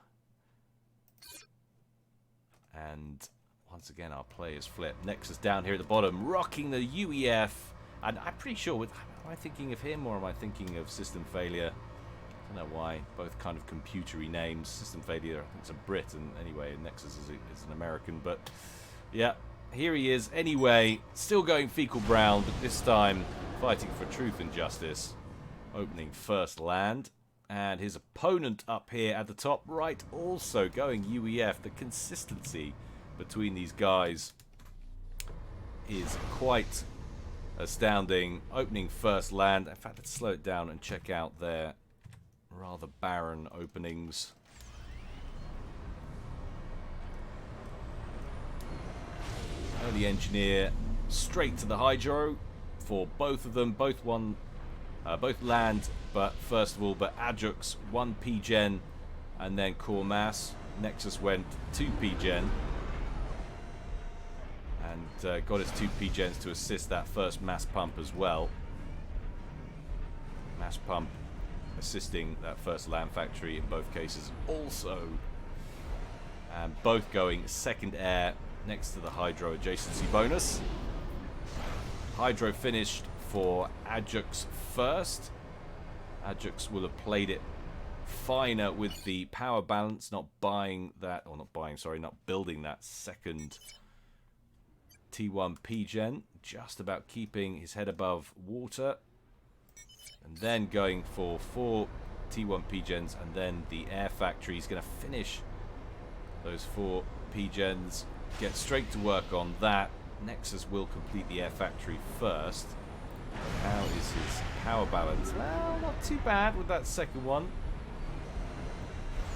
And once again, our players flip. Nexus down here at the bottom, rocking the UEF. And I'm pretty sure, am I thinking of him or am I thinking of System Failure? I don't know why. Both kind of computery names. System Failure, I think it's a Brit, and anyway, Nexus is an American. But yeah, here he is. Anyway, still going fecal brown, but this time fighting for truth and justice. Opening first land. And his opponent up here at the top right also going UEF. The consistency between these guys is quite astounding. Opening first land. In fact, let's slow it down and check out their rather barren openings. Early engineer straight to the hydro for both of them. Both land, but first of all, Adjux 1 P-Gen and then core mass. Nexus went 2 P-Gen and got his 2 P-Gens to assist that first mass pump as well. Mass pump assisting that first land factory in both cases also. And both going second air next to the hydro adjacency bonus. Hydro finished for Adjux first. Adjux will have played it finer with the power balance, not building that second T1 P-Gen, just about keeping his head above water. And then going for 4 T1 P-Gens and then the air factory. He's going to finish those 4 P-Gens, get straight to work on that. Nexus will complete the air factory first. How is his power balance? Well, not too bad with that second one.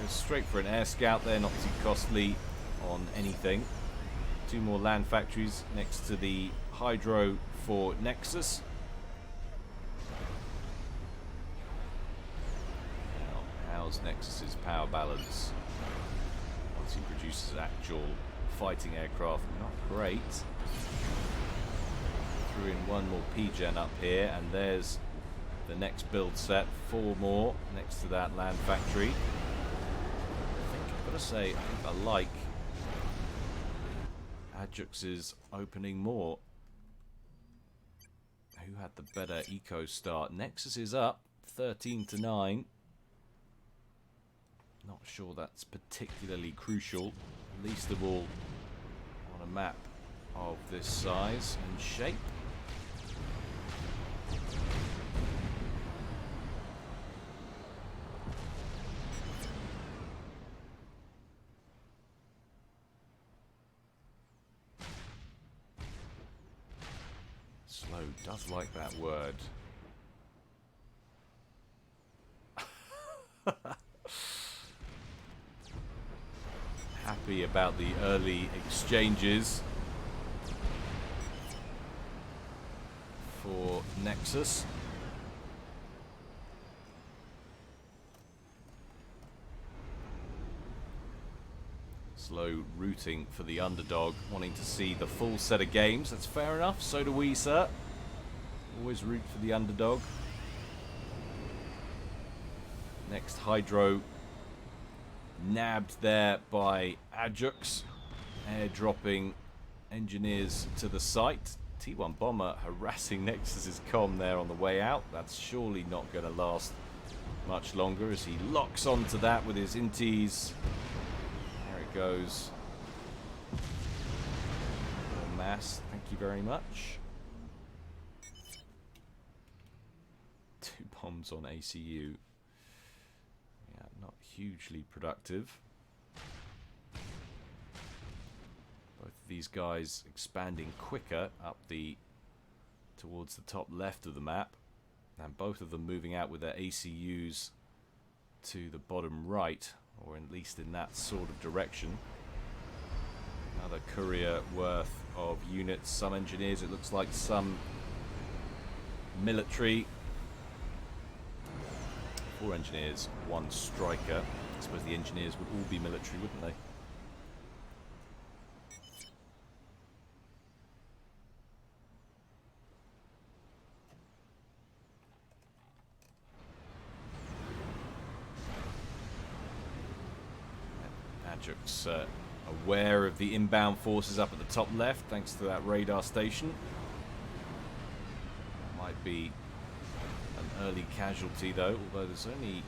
Goes straight for an air scout there, not too costly on anything. 2 more land factories next to the hydro for Nexus. Now, how's Nexus's power balance? Once he produces actual fighting aircraft, not great. Threw in 1 more P-Gen up here, and there's the next build set. 4 more next to that land factory. I think I've got to say, I like Adjux's opening more. Who had the better eco start? Nexus is up 13-9. Not sure that's particularly crucial, least of all on a map of this size and shape. Slow does like that word. Happy about the early exchanges for Nexus. Slow rooting for the underdog, wanting to see the full set of games. That's fair enough. So do we, sir. Always root for the underdog. Next hydro nabbed there by Adjux, airdropping engineers to the site. T1 bomber harassing Nexus's comm there on the way out. That's surely not going to last much longer as he locks onto that with his inties. There it goes. More mass, thank you very much. 2 bombs on ACU. Yeah, not hugely productive. Both of these guys expanding quicker up towards the top left of the map, and both of them moving out with their ACUs to the bottom right, or at least in that sort of direction. Another courier worth of units, some engineers, it looks like, some military. 4 engineers, 1 striker. I suppose the engineers would all be military, wouldn't they? Adjux aware of the inbound forces up at the top left, thanks to that radar station. Might be an early casualty though, although there's only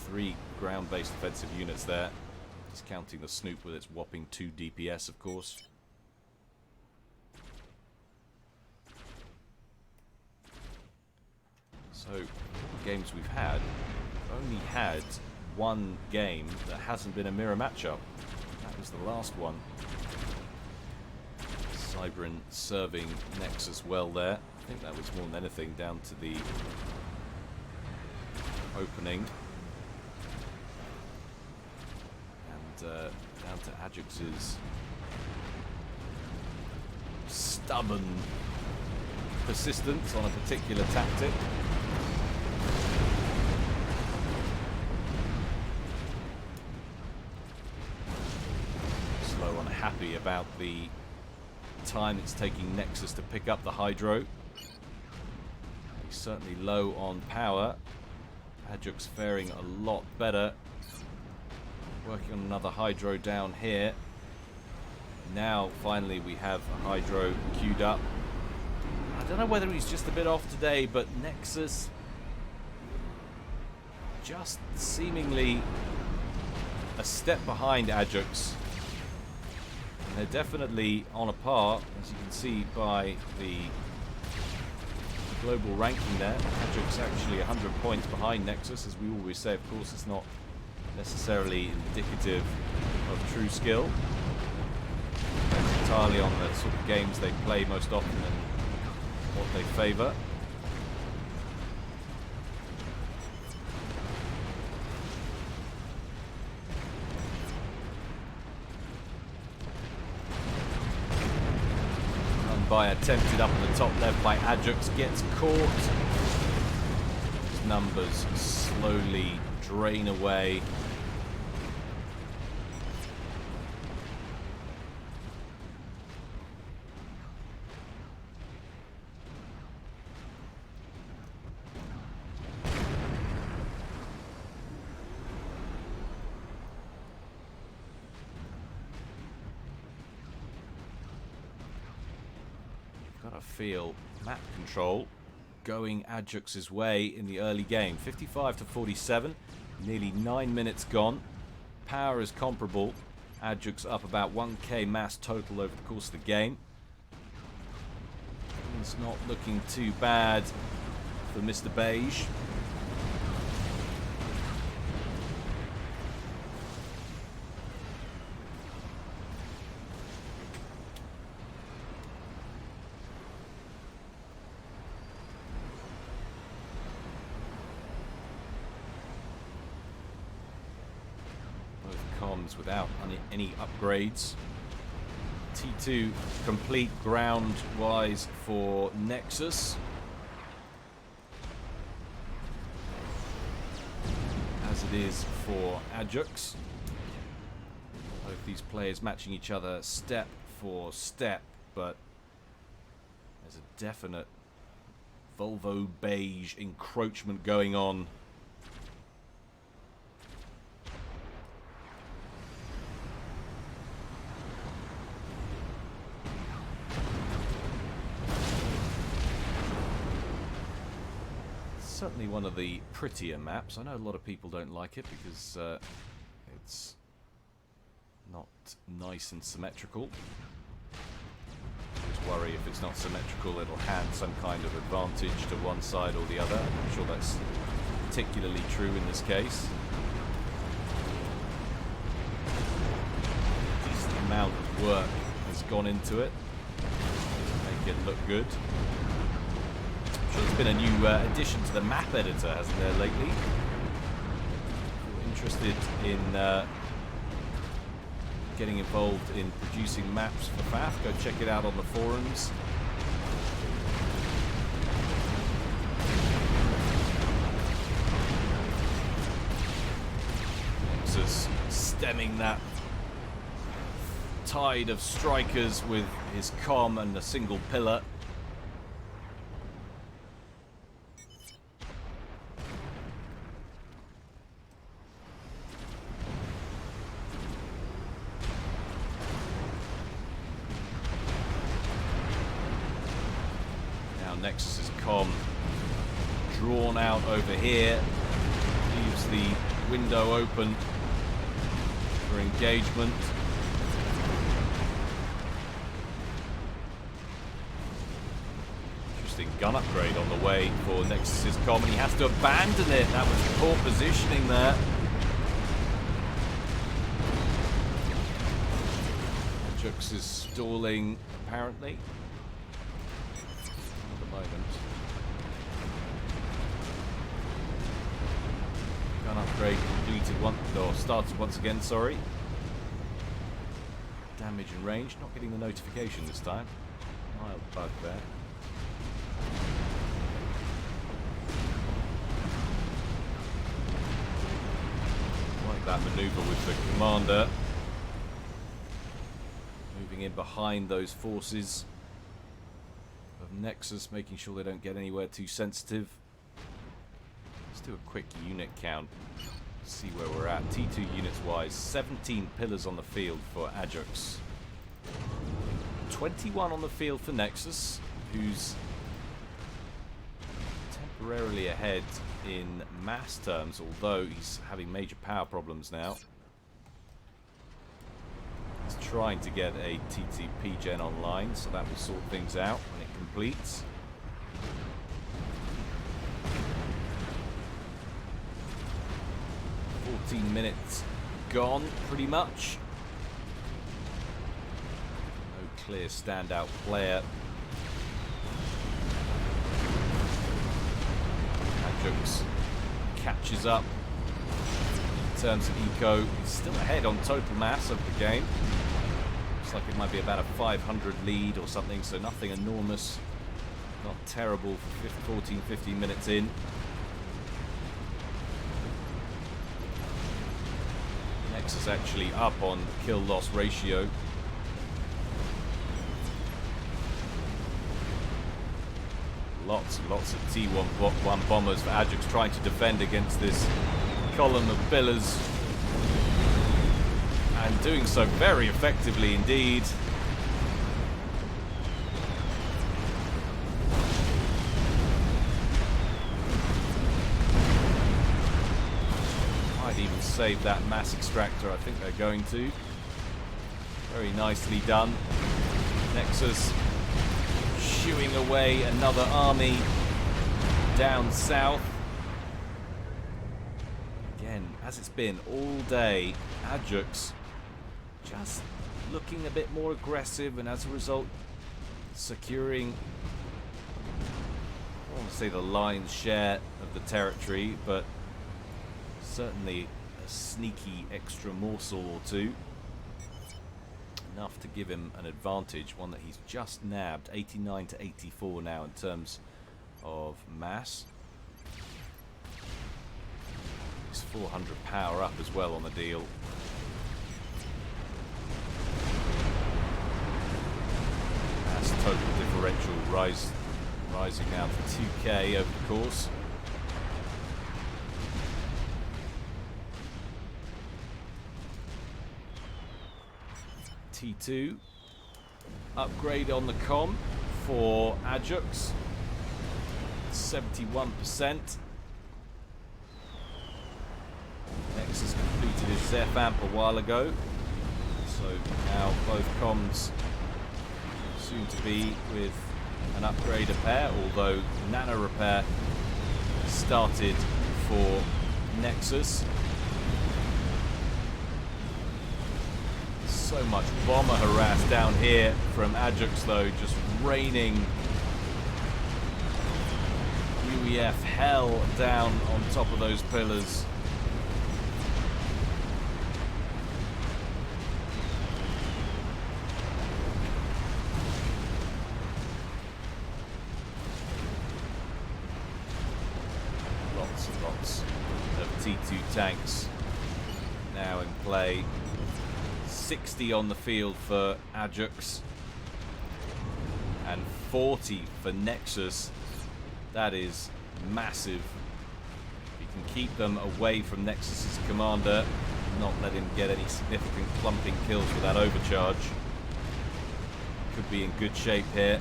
3 ground-based offensive units there. Discounting the Snoop with its whopping 2 DPS, of course. So, the games we've had, we've only had 1 game that hasn't been a mirror matchup. That was the last one. Cybrin serving Nexus well there. I think that was more than anything down to the opening. And down to Adjux's stubborn persistence on a particular tactic. Slow unhappy about the time it's taking Nexus to pick up the Hydro. He's certainly low on power. Adjux faring a lot better. Working on another Hydro down here. Now, finally, we have a Hydro queued up. I don't know whether he's just a bit off today, but Nexus just seemingly a step behind Adjux. And they're definitely on a par, as you can see by the global ranking there. Adjux actually 100 points behind Nexus, as we always say. Of course, it's not necessarily indicative of true skill. Depends entirely on the sort of games they play most often and what they favour. Run by attempted up at the top left by Adjux, gets caught. His numbers slowly drain away. Got to feel map control going Adjux's way in the early game. 55 to 47, nearly 9 minutes gone. Power is comparable. Adjux up about 1k mass total over the course of the game. It's not looking too bad for Mr. Beige. Comms without any upgrades. T2 complete ground-wise for Nexus. As it is for Adjux. Both these players matching each other step for step, but there's a definite Volvo beige encroachment going on. Certainly one of the prettier maps. I know a lot of people don't like it because it's not nice and symmetrical. Just worry if it's not symmetrical, it'll hand some kind of advantage to one side or the other. I'm sure that's particularly true in this case. A decent amount of work has gone into it to make it look good. There's been a new addition to the map editor, hasn't there, lately? If you're interested in getting involved in producing maps for FAF, go check it out on the forums. Nexus stemming that tide of strikers with his comm and a single pillar. Nexus's comm drawn out over here. Leaves the window open for engagement. Interesting gun upgrade on the way for Nexus's comm, and he has to abandon it. That was poor positioning there. Adjux is stalling, apparently, at the moment. Gun upgrade completed once, or started once again, sorry. Damage and range, not getting the notification this time. Mild bug there. Like that maneuver with the commander. Moving in behind those forces of Nexus, making sure they don't get anywhere too sensitive. Let's do a quick unit count, see where we're at. T2 units wise, 17 pillars on the field for Adjux. 21 on the field for Nexus, who's temporarily ahead in mass terms, although he's having major power problems now. He's trying to get a TTP gen online, so that will sort things out when it completes. Minutes gone, pretty much. No clear standout player. Adjux catches up in terms of eco. He's still ahead on total mass of the game. Looks like it might be about a 500 lead or something, so nothing enormous. Not terrible for 14, 15 minutes in. Is actually up on kill-loss ratio. Lots and lots of T1 bombers for Adjux trying to defend against this column of pillars, and doing so very effectively indeed. Even save that mass extractor, I think they're going to. Very nicely done. Nexus shooing away another army down south. Again, as it's been all day, Adjux just looking a bit more aggressive, and as a result securing, I don't want to say the lion's share of the territory, but certainly a sneaky extra morsel or two. Enough to give him an advantage, one that he's just nabbed. 89 to 84 now in terms of mass. He's 400 power up as well on the deal. Mass total differential rising now to 2k over the course. T2 upgrade on the comm for Adjux, 71%. Nexus completed his Zeph amp a while ago, so now both comms soon to be with an upgrade pair, although nano repair started for Nexus. So much bomber harass down here from Adjux though, just raining UEF hell down on top of those pillars. Lots and lots of T2 tanks now in play. 60 on the field for Adjux and 40 for Nexus. That is massive. You can keep them away from Nexus's commander, not let him get any significant clumping kills with that overcharge. Could be in good shape here.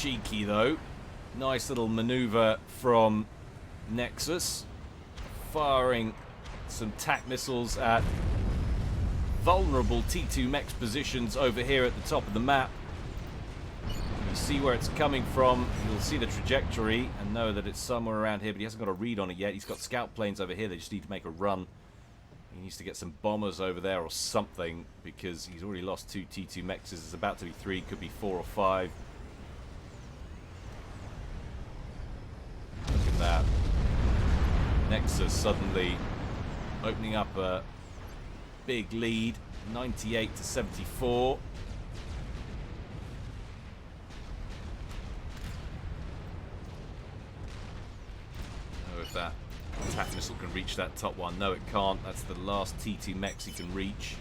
cheeky, though. Nice little maneuver from Nexus. Firing some TAC missiles at vulnerable T2 mechs positions over here at the top of the map. You see where it's coming from. You'll see the trajectory and know that it's somewhere around here, but he hasn't got a read on it yet. He's got scout planes over here. They just need to make a run. He needs to get some bombers over there or something, because he's already lost 2 T2 mechs. It's about to be 3, could be 4 or 5. Look at that. Nexus suddenly opening up a big lead, 98 to 74. Oh, if that attack missile can reach that top one. No, it can't. That's the last T2 mechs he can reach.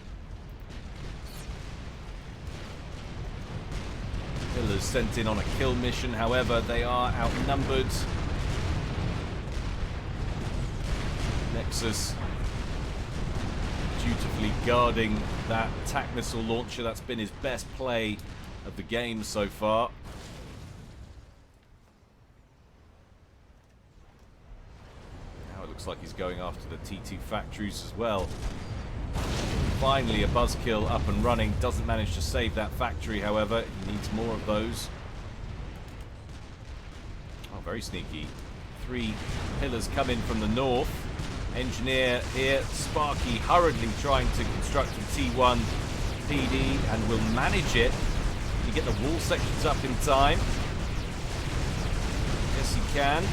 Pillars sent in on a kill mission, however, they are outnumbered. Nexus dutifully guarding that attack missile launcher. That's been his best play of the game so far. Now it looks like he's going after the T2 factories as well. Finally a buzzkill up and running. Doesn't manage to save that factory, however. He needs more of those. Oh, very sneaky. 3 pillars come in from the north. Engineer here, Sparky, hurriedly trying to construct a T1 PD and will manage it. Can you get the wall sections up in time? Yes, he can.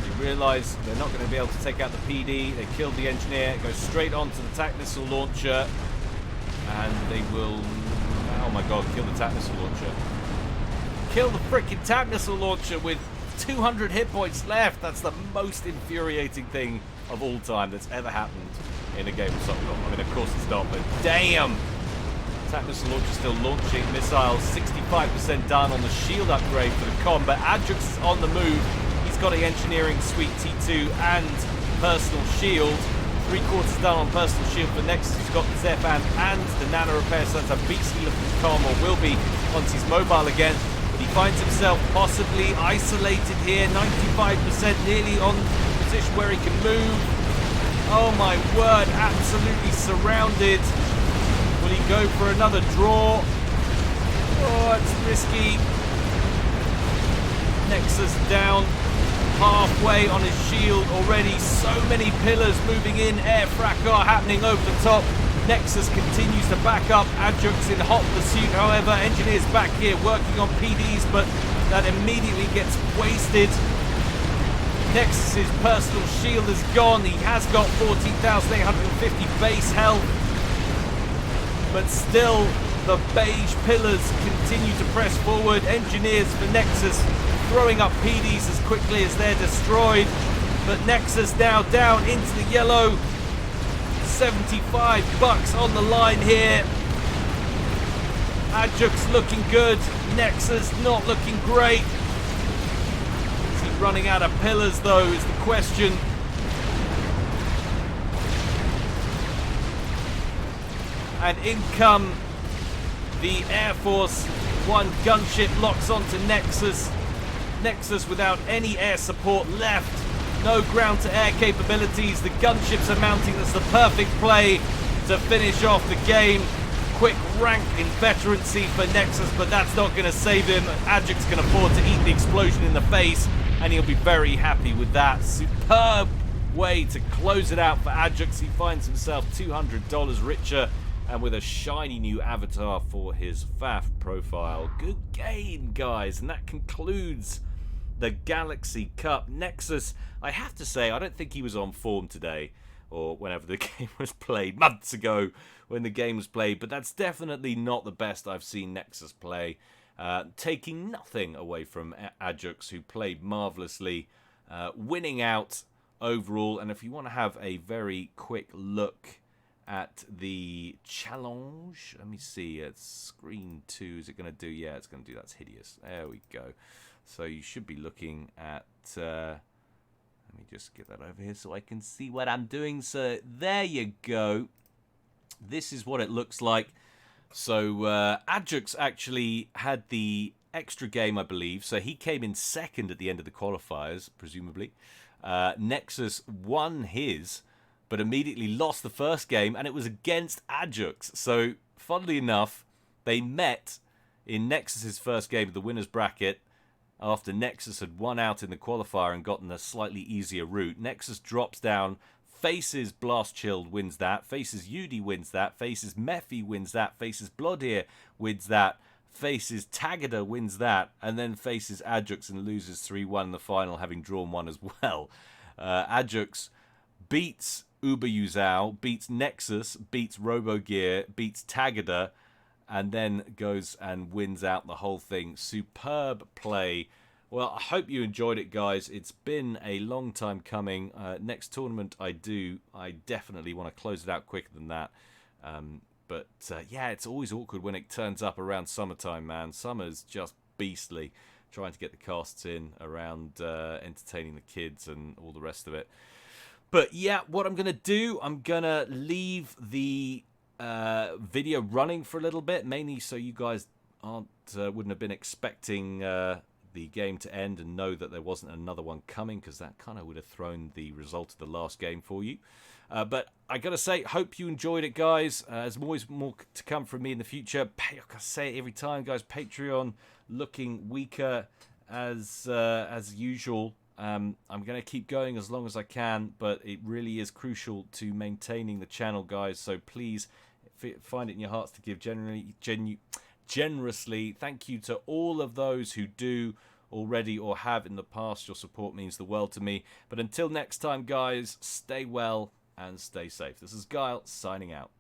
They realise they're not going to be able to take out the PD. They killed the engineer. It goes straight onto the TAC missile launcher. And they will, oh my god, kill the TAC missile launcher. Kill the freaking TAC missile launcher with 200 hit points left. That's the most infuriating thing of all time that's ever happened in a game of soccer. I mean, of course it's not, but damn! TAC missile launcher still launching missiles. 65% done on the shield upgrade for the com, but Adjux is on the move. He's got a engineering suite T2 and personal shield. 3/4 done on personal shield for Nexus. He's got the Zepham and the nano repair, so that's a beastly looking com, or will be once he's mobile again. But he finds himself possibly isolated here, 95% nearly on the position where he can move. Oh my word, absolutely surrounded. Will he go for another draw? Oh, it's risky. Nexus down halfway on his shield already. So many pillars moving in, air fracas happening over the top. Nexus continues to back up. Adjux in hot pursuit, however. Engineers back here working on PDs, but that immediately gets wasted. Nexus's personal shield is gone. He has got 14,850 base health, but still the beige pillars continue to press forward. Engineers for Nexus throwing up PDs as quickly as they're destroyed, but Nexus now down into the yellow. 75 bucks on the line here. Adjux looking good. Nexus not looking great. Is he running out of pillars though is the question. And in come the Air Force One gunship, locks onto Nexus. Nexus without any air support left. No ground-to-air capabilities. The gunships are mounting. That's the perfect play to finish off the game. Quick rank in veterancy for Nexus, but that's not going to save him. Adjux can afford to eat the explosion in the face, and he'll be very happy with that. Superb way to close it out for Adjux. He finds himself $200 richer and with a shiny new avatar for his FAF profile. Good game, guys, and that concludes the Galaxy Cup. Nexus, I have to say, I don't think he was on form today, or whenever the game was played, months ago when the game was played, but that's definitely not the best I've seen Nexus play. Taking nothing away from Adjux, who played marvellously, winning out overall. And if you want to have a very quick look at the challenge, let me see, it's screen 2, is it going to do? Yeah, it's going to do. That's hideous. There we go. So you should be looking at, let me just get that over here so I can see what I'm doing. So there you go. This is what it looks like. So Adjux actually had the extra game, I believe. So he came in second at the end of the qualifiers, presumably. Nexus won his, but immediately lost the first game, and it was against Adjux. So, funnily enough, they met in Nexus's first game of the winners bracket after Nexus had won out in the qualifier and gotten a slightly easier route. Nexus drops down, faces Blast Chilled, wins that, faces Yudi, wins that, faces Mephi, wins that, faces Bloodear, wins that, faces Tagada, wins that, and then faces Adjux and loses 3-1 in the final, having drawn one as well. Adjux beats Uber Yuzao, beats Nexus, beats RoboGear, beats Tagada, and then goes and wins out the whole thing. Superb play. Well, I hope you enjoyed it, guys. It's been a long time coming. Next tournament I definitely want to close it out quicker than that. But yeah, it's always awkward when it turns up around summertime, man. Summer's just beastly, trying to get the casts in around entertaining the kids and all the rest of it. But yeah, what I'm going to do, I'm going to leave the video running for a little bit, mainly so you guys wouldn't have been expecting the game to end and know that there wasn't another one coming, because that kind of would have thrown the result of the last game for you. But I gotta say, hope you enjoyed it, guys. There's always more to come from me in the future. I gotta say it every time, guys. Patreon looking weaker as usual. I'm going to keep going as long as I can, but it really is crucial to maintaining the channel, guys. So please find it in your hearts to give generously. Thank you to all of those who do already or have in the past. Your support means the world to me. But until next time, guys, stay well and stay safe. This is Guile signing out.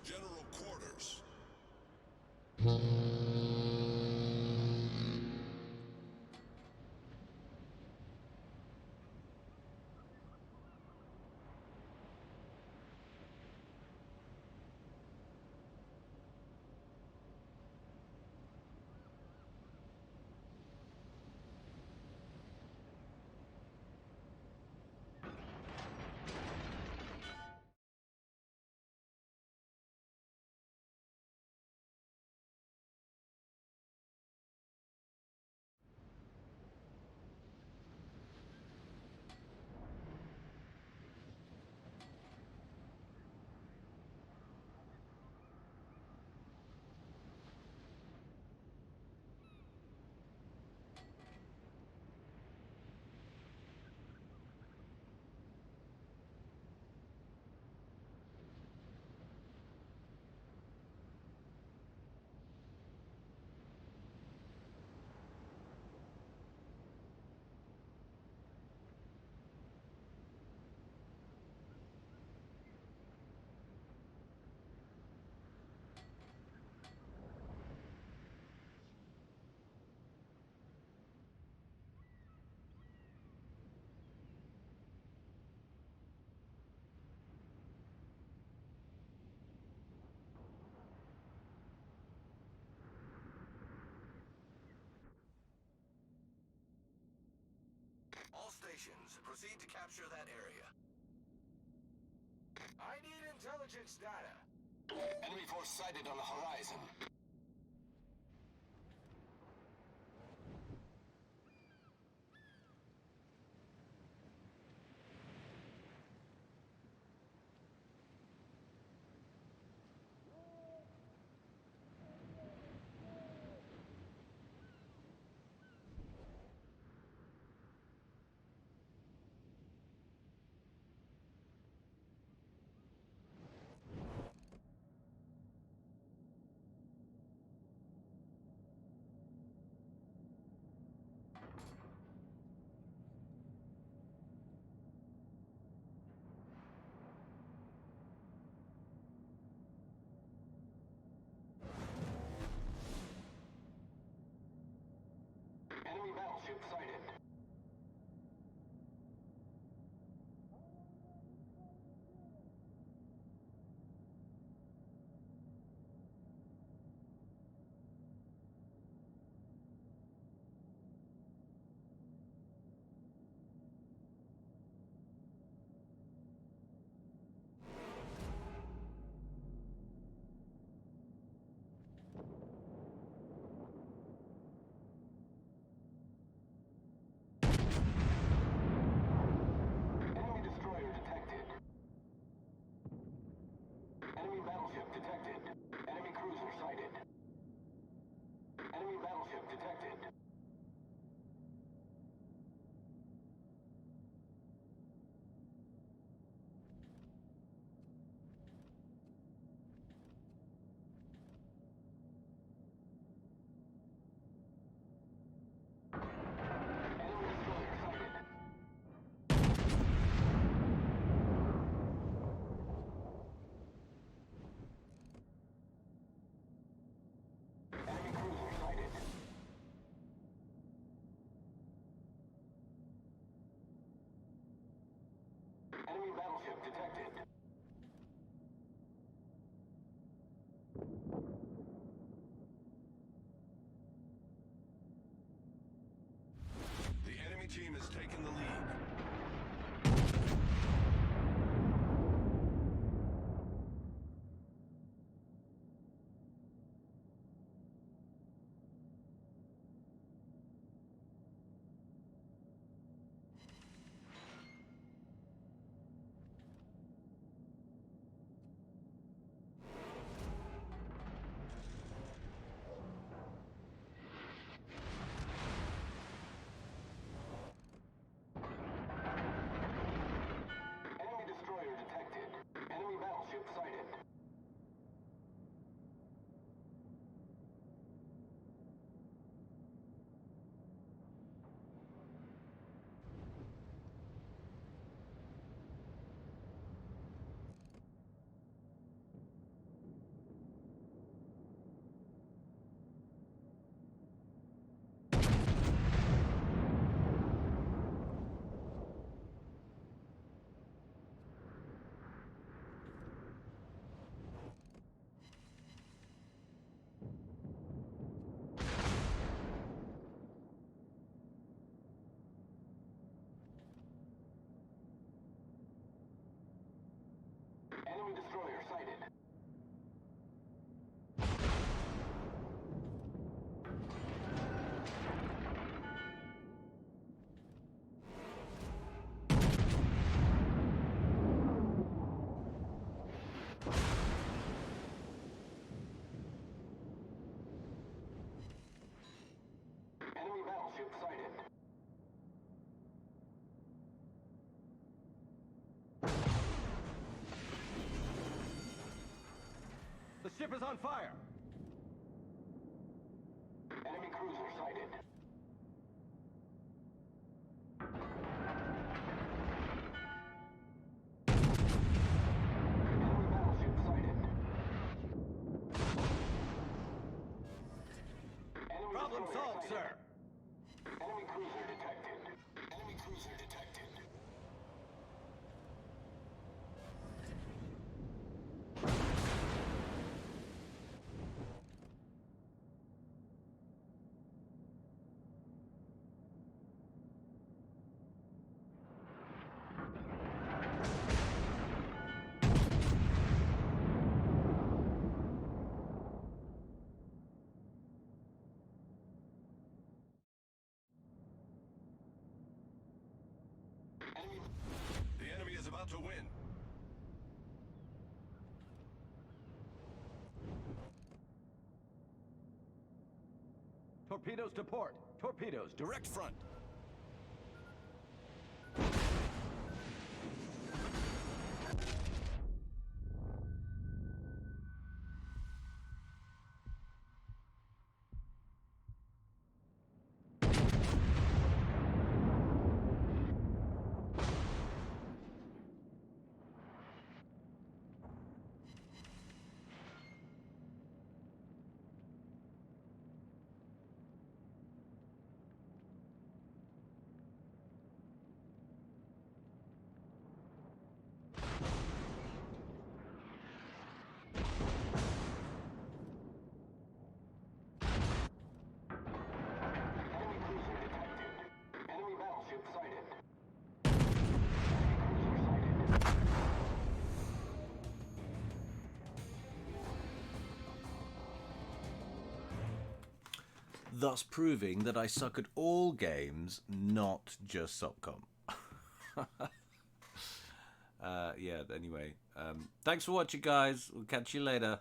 General quarters. All stations, proceed to capture that area. I need intelligence data. Enemy force sighted on the horizon. Enemy battleship sighted. Enemy destroyer detected. Enemy battleship detected. Enemy cruiser sighted. Enemy battleship detected. Enemy destroyer sighted. Enemy cruiser sighted. Enemy battleship detected. The enemy team has taken the lead. battleship sighted. The ship is on fire! Enemy cruiser sighted. Enemy battleship sighted. Enemy Problem destroyer solved, sighted. sir! Enemy cruiser detected. Enemy cruiser detected. Enemy. The enemy is about to win. Torpedoes to port! Torpedoes, direct front! Enemy cruiser detected. Enemy battleship sighted. Enemy cruiser sighted. Thus proving that I suck at all games, not just Subcom. Yeah, anyway. Thanks for watching, guys. We'll catch you later.